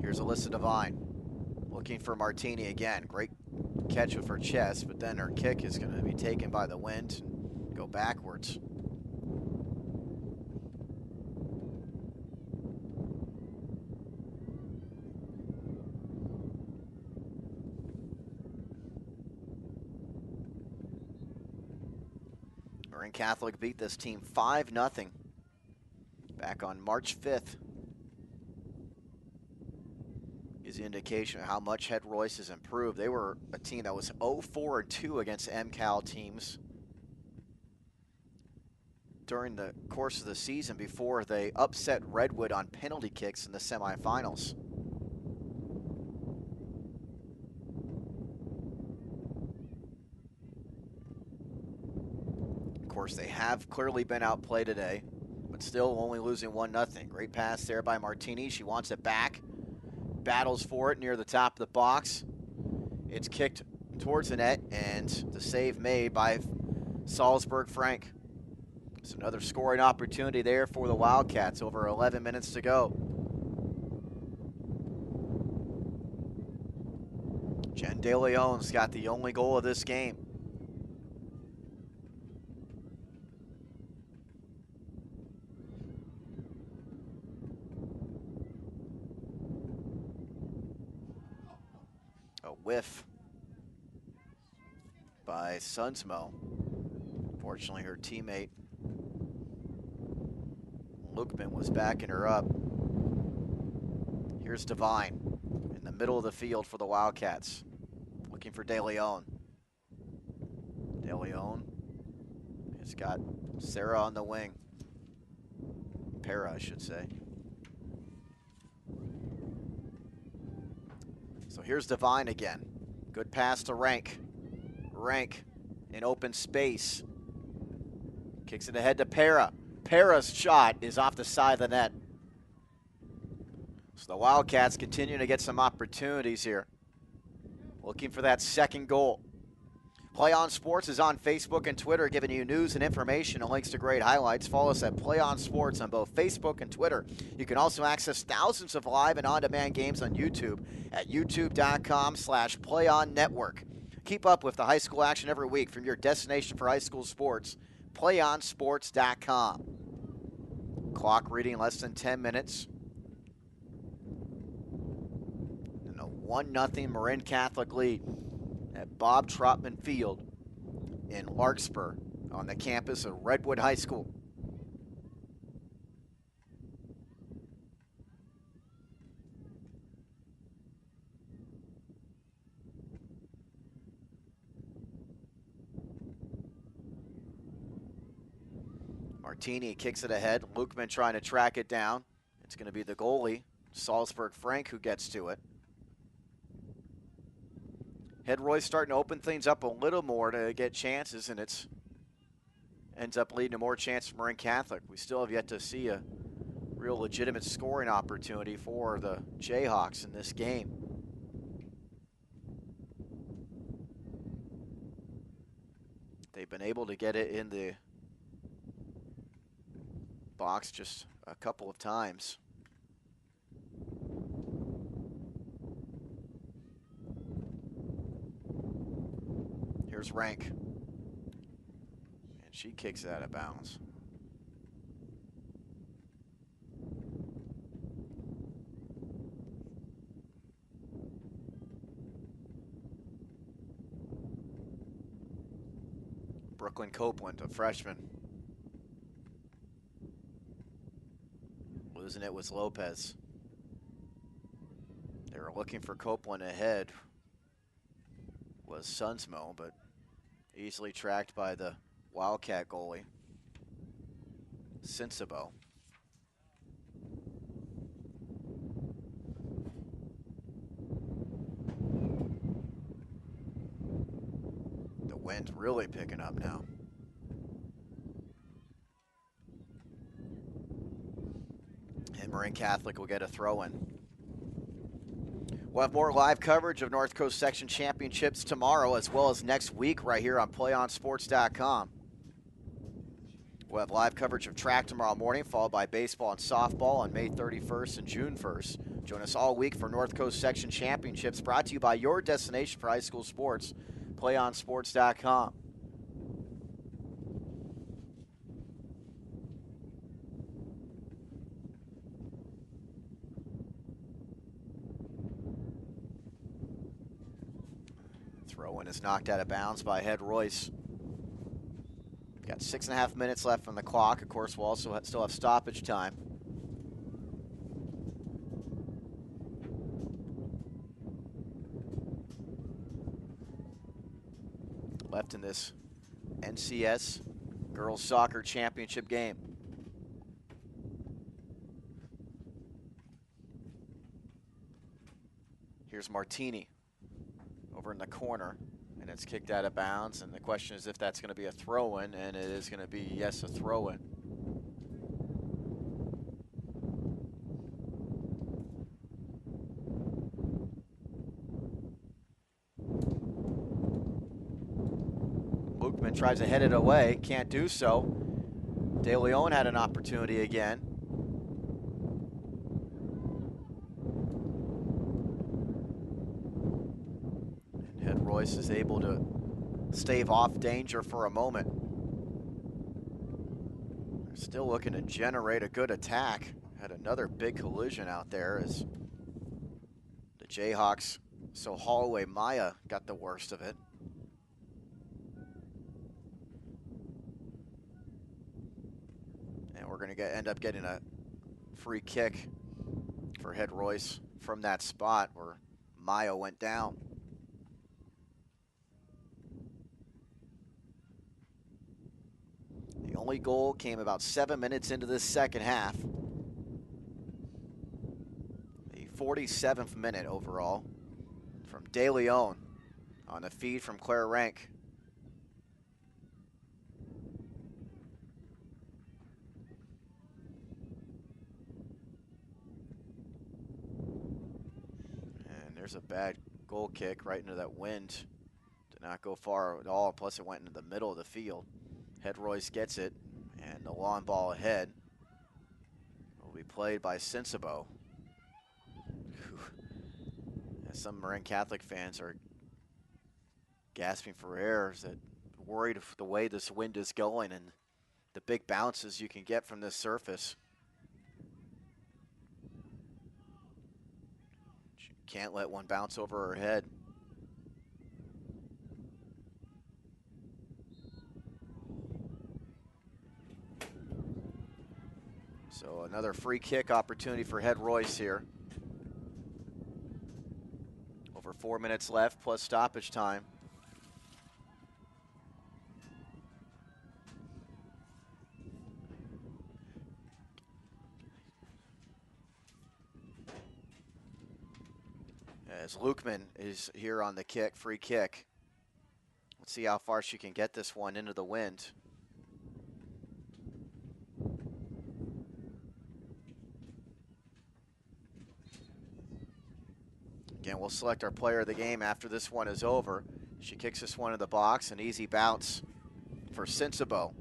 Here's Alyssa Devine looking for Martini again. Great catch with her chest, but then her kick is going to be taken by the wind and go backwards. Marin Catholic beat this team 5-0 back on March 5th. Is the indication of how much Head Royce has improved. They were a team that was 0-4-2 against MCAL teams during the course of the season before they upset Redwood on penalty kicks in the semifinals. Of course, they have clearly been outplayed today, but still only losing 1-0. Great pass there by Martini. She wants it back. Battles for it near the top of the box. It's kicked towards the net, and the save made by Salzburg Frank. It's another scoring opportunity there for the Wildcats. Over 11 minutes to go. Jen De Leon's got the only goal of this game. A whiff by Sunsmo. Fortunately, her teammate Lukman was backing her up. Here's Devine in the middle of the field for the Wildcats, looking for De Leon. De Leon has got Sarah on the wing. Para, I should say. So here's Devine again. Good pass to Rank. Rank in open space. Kicks it ahead to Para. Para's shot is off the side of the net. So the Wildcats continue to get some opportunities here. Looking for that second goal. Play On Sports is on Facebook and Twitter, giving you news and information and links to great highlights. Follow us at Play On Sports on both Facebook and Twitter. You can also access thousands of live and on-demand games on YouTube at youtube.com/PlayOnNetwork. Keep up with the high school action every week from your destination for high school sports, PlayOnSports.com. Clock reading less than 10 minutes. And a 1-0 Marin Catholic lead at Bob Trotman Field in Larkspur on the campus of Redwood High School. Martini kicks it ahead. Lukman trying to track it down. It's going to be the goalie, Salzburg Frank, who gets to it. Head Royce starting to open things up a little more to get chances, and it's ends up leading to more chances for Marin Catholic. We still have yet to see a real legitimate scoring opportunity for the Jayhawks in this game. They've been able to get it in the box just a couple of times. Here's Rank. And she kicks it out of bounds. Brooklyn Copeland, a freshman. Losing it was Lopez. They were looking for Copeland ahead. Was Sunsmo, but easily tracked by the Wildcat goalie, Sinsabo. The wind's really picking up now. And Marin Catholic will get a throw-in. We'll have more live coverage of North Coast Section Championships tomorrow, as well as next week right here on PlayOnSports.com. We'll have live coverage of track tomorrow morning, followed by baseball and softball on May 31st and June 1st. Join us all week for North Coast Section Championships, brought to you by your destination for high school sports, PlayOnSports.com. Throw-in is knocked out of bounds by Head Royce. Got 6.5 minutes left on the clock. Of course, we'll also still have stoppage time. Left in this NCS Girls Soccer Championship game. Here's Martini over in the corner, and it's kicked out of bounds, and the question is if that's going to be a throw-in, and it is going to be, yes, a throw-in. Lukman tries to head it away, can't do so. De Leon had an opportunity again. And Head Royce is able to stave off danger for a moment. They're still looking to generate a good attack. Had another big collision out there as the Jayhawks, so Holloway Maya got the worst of it. And we're going to end up getting a free kick for Head Royce from that spot where Maya went down. The only goal came about 7 minutes into this second half. The 47th minute overall from De Leon on a feed from Claire Rank. And there's a bad goal kick right into that wind. Did not go far at all, plus it went into the middle of the field. Head Royce gets it, and the long ball ahead will be played by Sensibo. Some Marin Catholic fans are gasping for air, that worried of the way this wind is going and the big bounces you can get from this surface. She can't let one bounce over her head. So another free kick opportunity for Head Royce here. Over 4 minutes left plus stoppage time. As Lukeman is here on the kick, free kick. Let's see how far she can get this one into the wind. Again, we'll select our player of the game after this one is over. She kicks this one in the box, an easy bounce for Sensibo.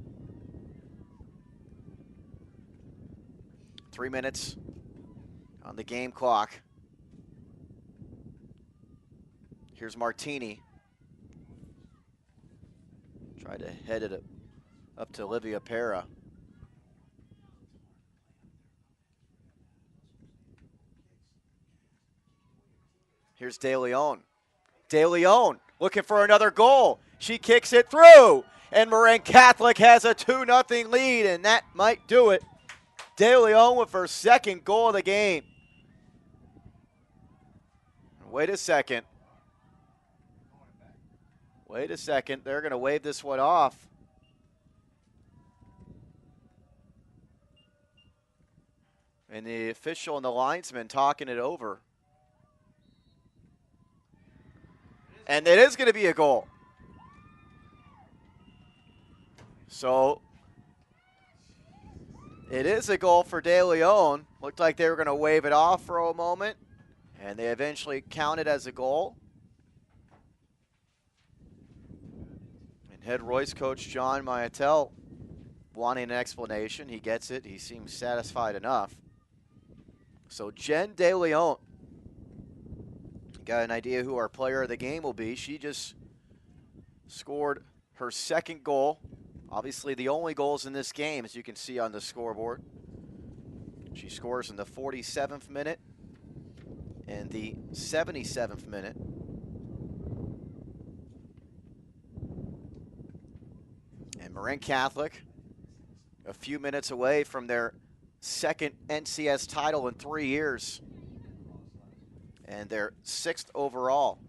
3 minutes on the game clock. Here's Martini. Try to head it up to Olivia Pera. Here's De Leon. De Leon looking for another goal. She kicks it through, and Marin Catholic has a 2-0 lead, and that might do it. De Leon with her second goal of the game. Wait a second. Wait a second. They're going to wave this one off. And the official and the linesman talking it over. And it is going to be a goal. So it is a goal for De Leon. Looked like they were going to wave it off for a moment, and they eventually counted as a goal. And Head Royce coach John Maitel wanting an explanation. He gets it. He seems satisfied enough. So Jen De Leon, got an idea who our player of the game will be. She just scored her second goal. Obviously the only goals in this game, as you can see on the scoreboard. She scores in the 47th minute and the 77th minute. And Marin Catholic, a few minutes away from their second NCS title in 3 years. And they're 6th overall.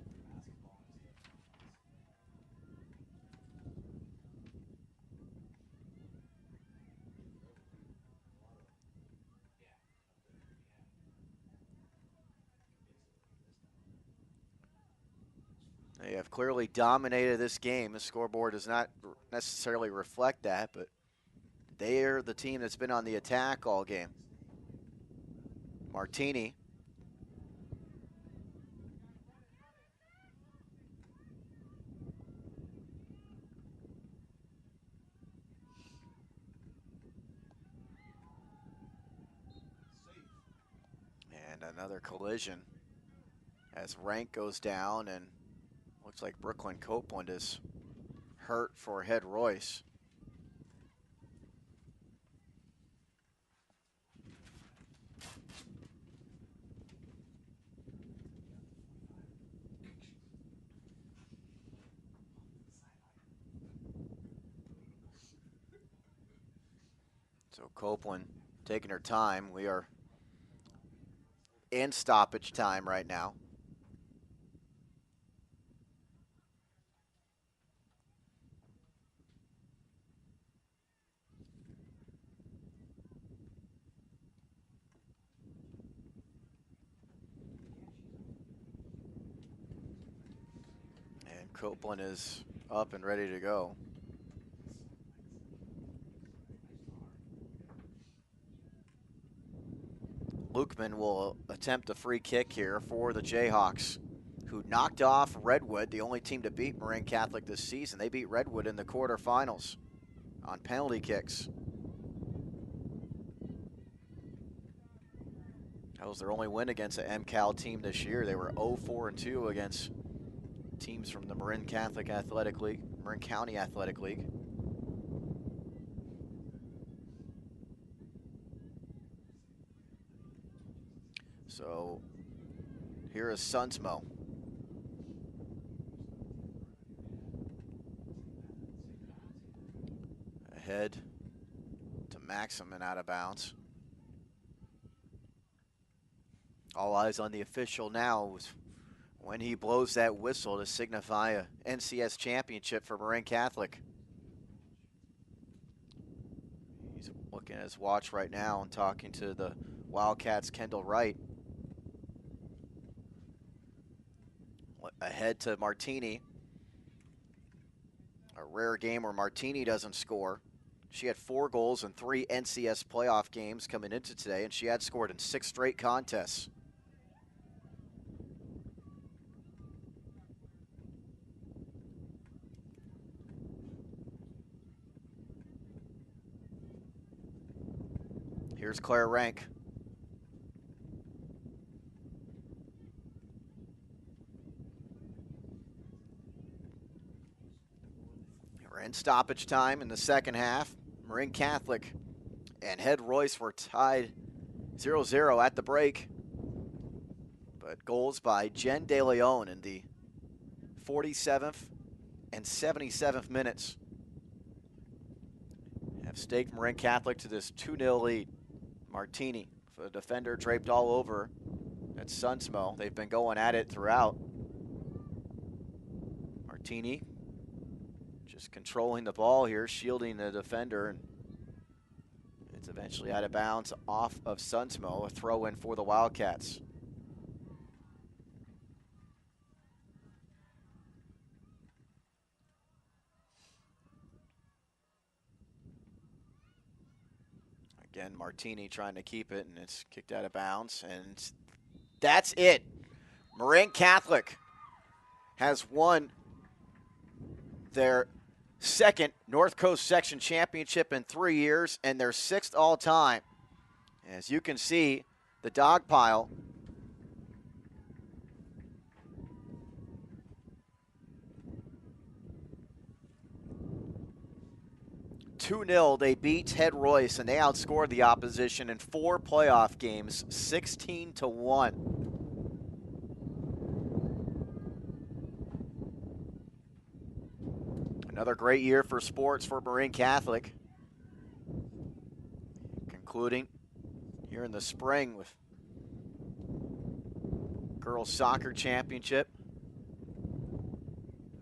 They have clearly dominated this game. The scoreboard does not necessarily reflect that, but they are the team that's been on the attack all game. Martini. And another collision as Rank goes down, and looks like Brooklyn Copeland is hurt for head Royce. So Copeland taking her time. We are in stoppage time right now. And Copeland is up and ready to go. Lukeman will attempt a free kick here for the Jayhawks, who knocked off Redwood, the only team to beat Marin Catholic this season. They beat Redwood in the quarterfinals on penalty kicks. That was their only win against an MCAL team this year. They were 0-4-2 against teams from the Marin Catholic Athletic League, Marin County Athletic League. So here is Sunsmo. Ahead to Maxim and out of bounds. All eyes on the official now when he blows that whistle to signify a NCS championship for Marin Catholic. He's looking at his watch right now and talking to the Wildcats' Kendall Wright. Ahead to Martini. A rare game where Martini doesn't score. She had 4 goals in 3 NCS playoff games coming into today, and she had scored in 6 straight contests. Here's Claire Rank. We're in stoppage time in the second half. Marin Catholic and head Royce were tied 0-0 at the break. But goals by Jen De Leon in the 47th and 77th minutes have staked Marin Catholic to this 2-0 lead. Martini, the defender draped all over. That's Sunsmo. They've been going at it throughout. Martini just controlling the ball here, shielding the defender, and it's eventually out of bounds off of Sunsmo. A throw in for the Wildcats. Again, Martini trying to keep it, and it's kicked out of bounds, and that's it. Marin Catholic has won their second North Coast Section Championship in 3 years and their 6th all-time. As you can see, the dog pile (2-0), they beat head Royce, and they outscored the opposition in 4 playoff games, 16-1. Another great year for sports for Marin Catholic. Concluding here in the spring with girls soccer championship.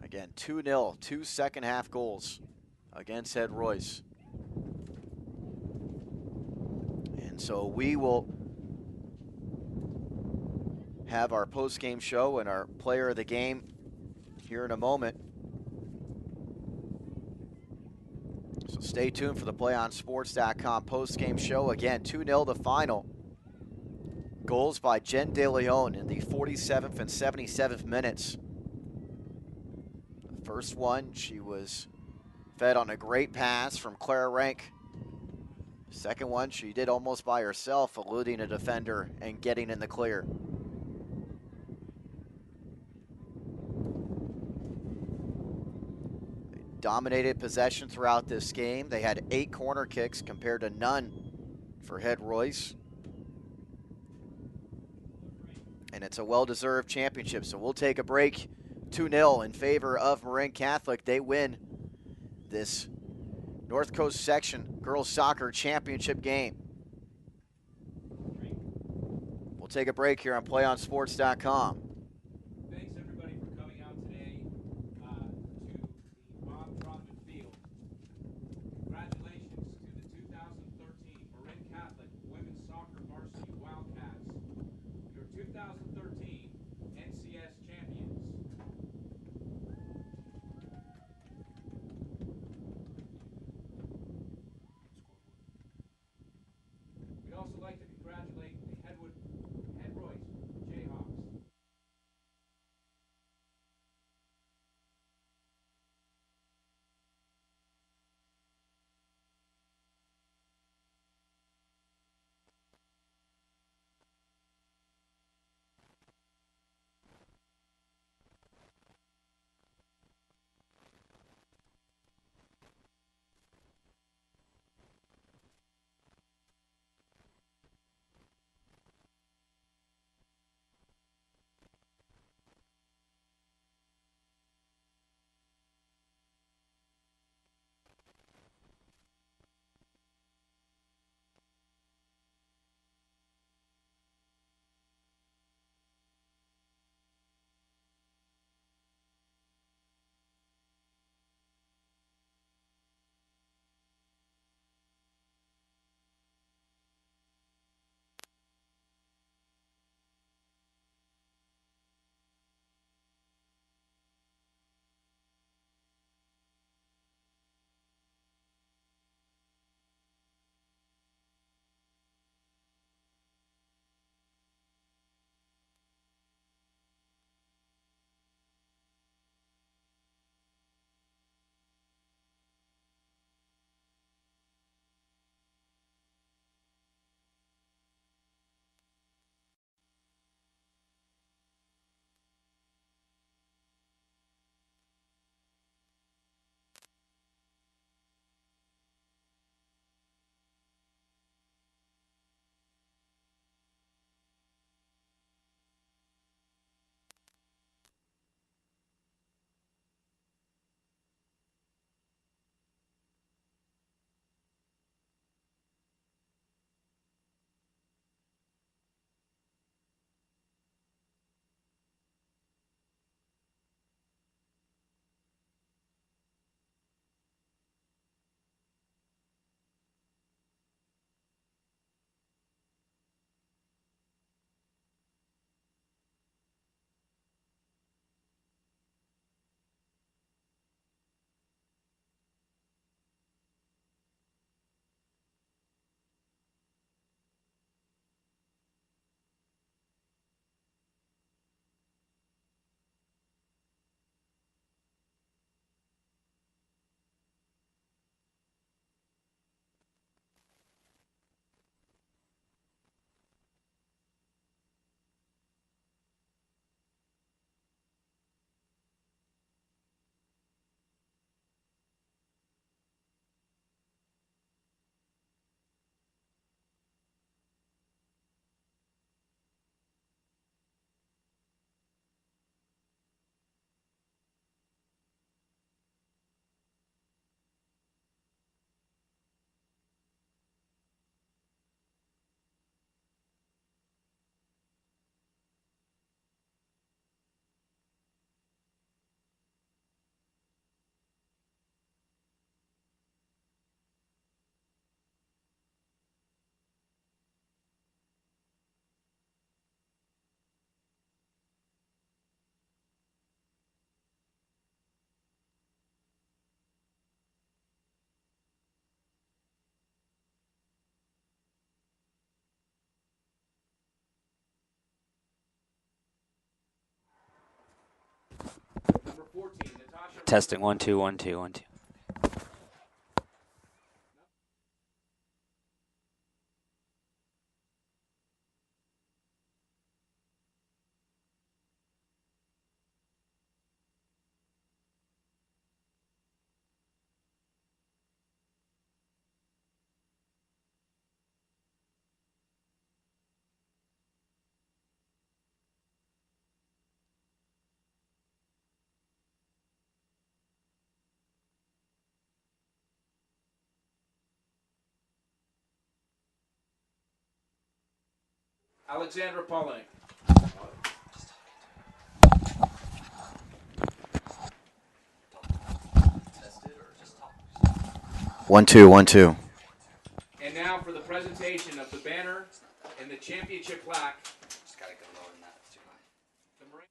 Again, 2-0, 2 second half goals against head Royce. And so we will have our post-game show and our player of the game here in a moment. So stay tuned for the PlayOnSports.com post-game show. Again, 2-0 the final. Goals by Jen De Leon in the 47th and 77th minutes. The first one, she was fed on a great pass from Clara Rank. Second one, she did almost by herself, eluding a defender and getting in the clear. Dominated possession throughout this game. They had 8 corner kicks compared to none for head Royce. And it's a well-deserved championship, so we'll take a break. 2-0 in favor of Marin Catholic. They win this North Coast Section Girls Soccer Championship game. We'll take a break here on PlayOnSports.com. Thanks everybody for coming out today to the Bob Trotman Field. Congratulations to the 2013 Marin Catholic Women's Soccer Varsity Wildcats, your 2013 NCS champions. We'd also like to congratulate the Redwood head Royce Jayhawks. Number 14, Natasha. Testing 1 2 1 2 1 2. Alexandra Polinick. One, two, 1-2. And now for the presentation of the banner and the championship plaque. Just gotta go lower than that. It's too high. The Marin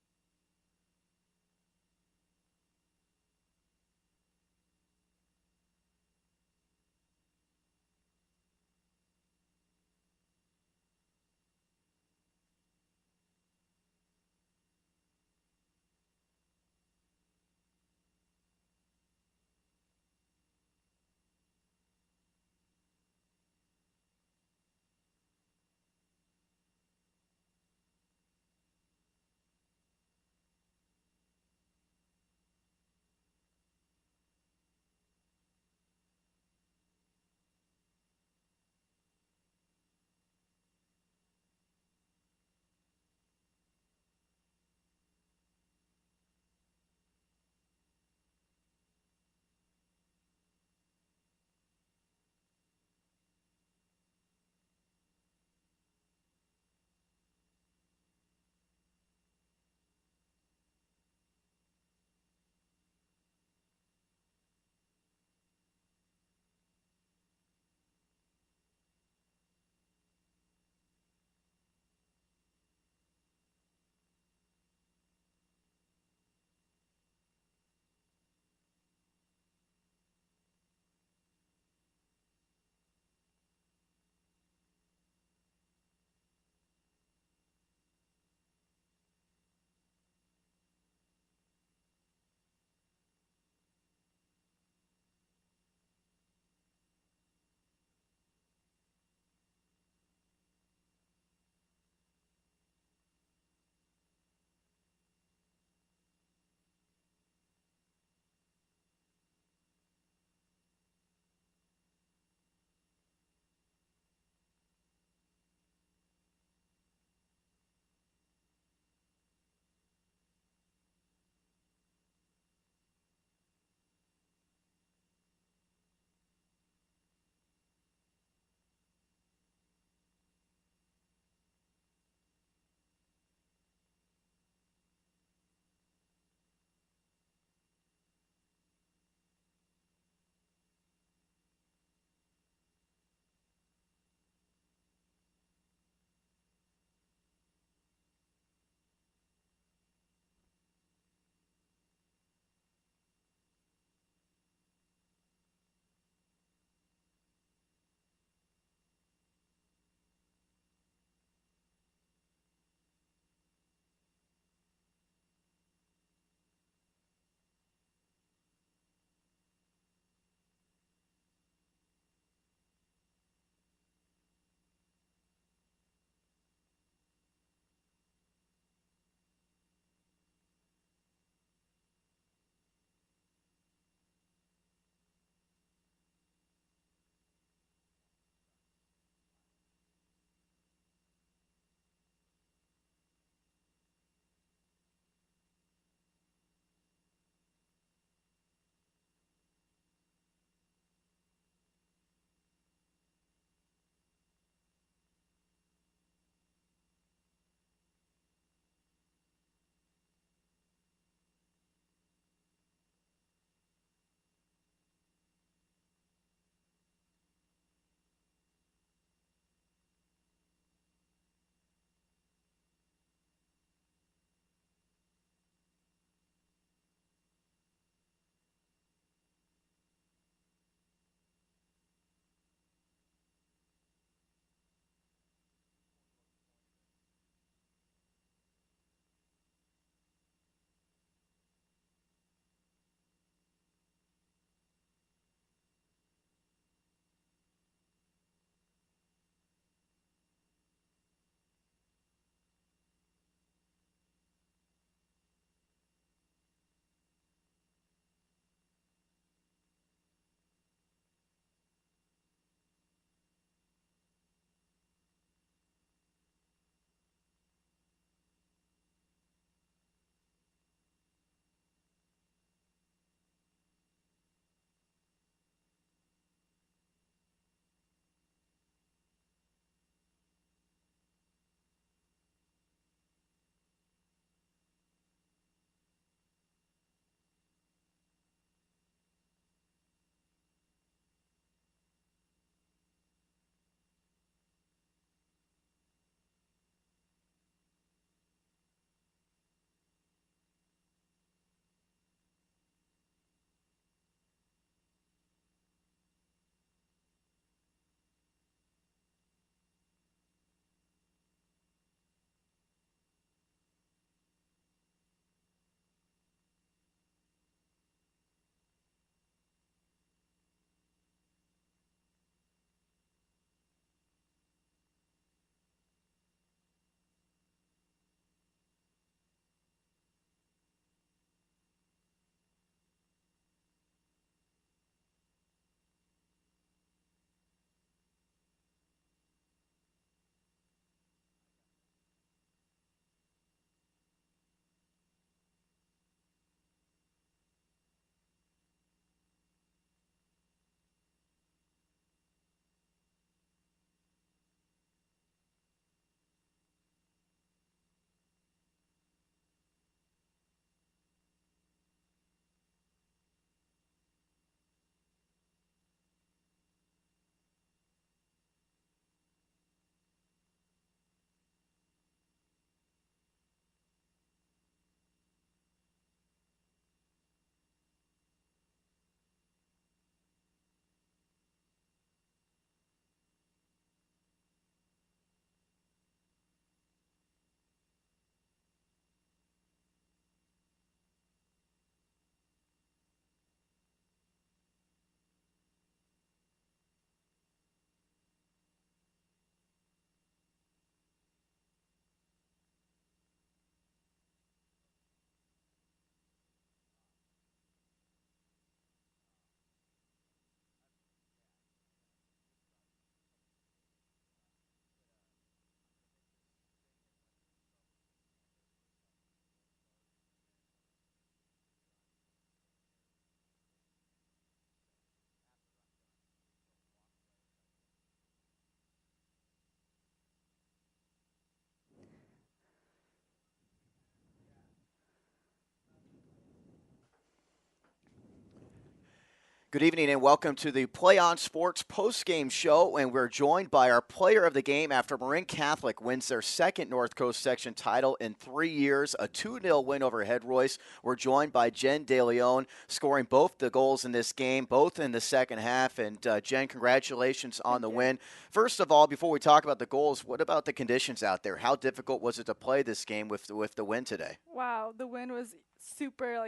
Good evening and welcome to the Play On Sports post-game show, and we're joined by our player of the game after Marin Catholic wins their second North Coast section title in 3 years, a 2-0 win over Royce. We're joined by Jen DeLeon, scoring both the goals in this game, both in the second half. And Jen, congratulations on the win. First of all, before we talk about the goals, what about the conditions out there? How difficult was it to play this game with the win today? Wow, the wind was super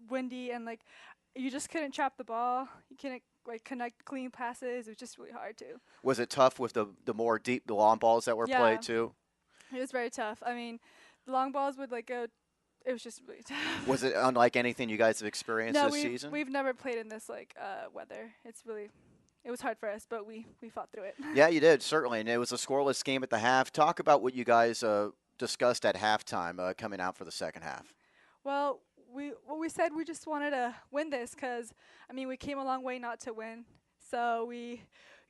windy and you just couldn't trap the ball. You couldn't connect clean passes. It was just really hard to. Was it tough with the more deep, the long balls that were played too? It was very tough. I mean, the long balls would go. It was just really tough. Was it unlike anything you guys have experienced this season? We've never played in this weather. It was hard for us, but we fought through it. Yeah, you did, certainly. And it was a scoreless game at the half. Talk about what you guys discussed at halftime coming out for the second half. Well, we said we just wanted to win this because, we came a long way not to win. So we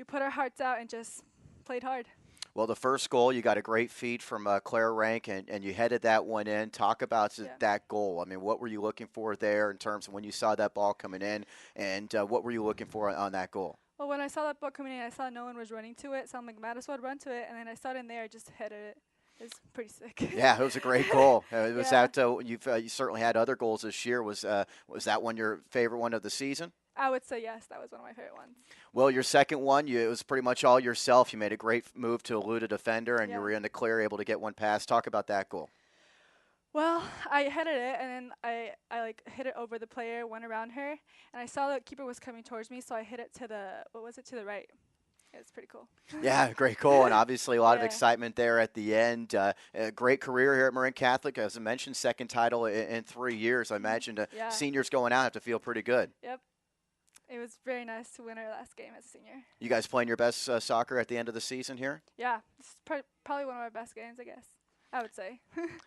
put our hearts out and just played hard. Well, the first goal, you got a great feed from Claire Rank, and you headed that one in. Talk about that goal. What were you looking for there in terms of when you saw that ball coming in, and what were you looking for on that goal? Well, when I saw that ball coming in, I saw no one was running to it, so I'm like, might as well run to it. And then I saw it in there, I just headed it. It was pretty sick. Yeah, it was a great goal. It was that you certainly had other goals this year. Was that one your favorite one of the season? I would say yes. That was one of my favorite ones. Well, your second one, it was pretty much all yourself. You made a great move to elude a defender, and you were in the clear, able to get one pass. Talk about that goal. Well, I headed it, and then I hit it over the player, went around her, and I saw the keeper was coming towards me, so I hit it to the right. It's pretty cool. Yeah, great goal, and obviously a lot of excitement there at the end. A great career here at Marin Catholic. As I mentioned, second title in 3 years. I imagine seniors going out have to feel pretty good. Yep. It was very nice to win our last game as a senior. You guys playing your best soccer at the end of the season here? Yeah, it's probably one of our best games, I guess. I would say.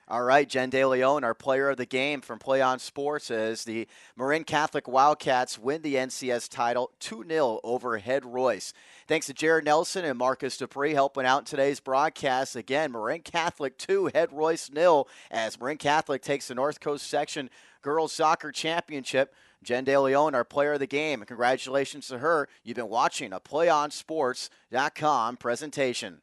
All right, Jen DeLeon, our player of the game from Play On Sports, as the Marin Catholic Wildcats win the NCS title 2-0 over Royce. Thanks to Jared Nelson and Marcus Dupree helping out in today's broadcast. Again, Marin Catholic 2, Royce 0, as Marin Catholic takes the North Coast Section Girls Soccer Championship. Jen DeLeon, our player of the game, and congratulations to her. You've been watching a PlayOnSports.com presentation.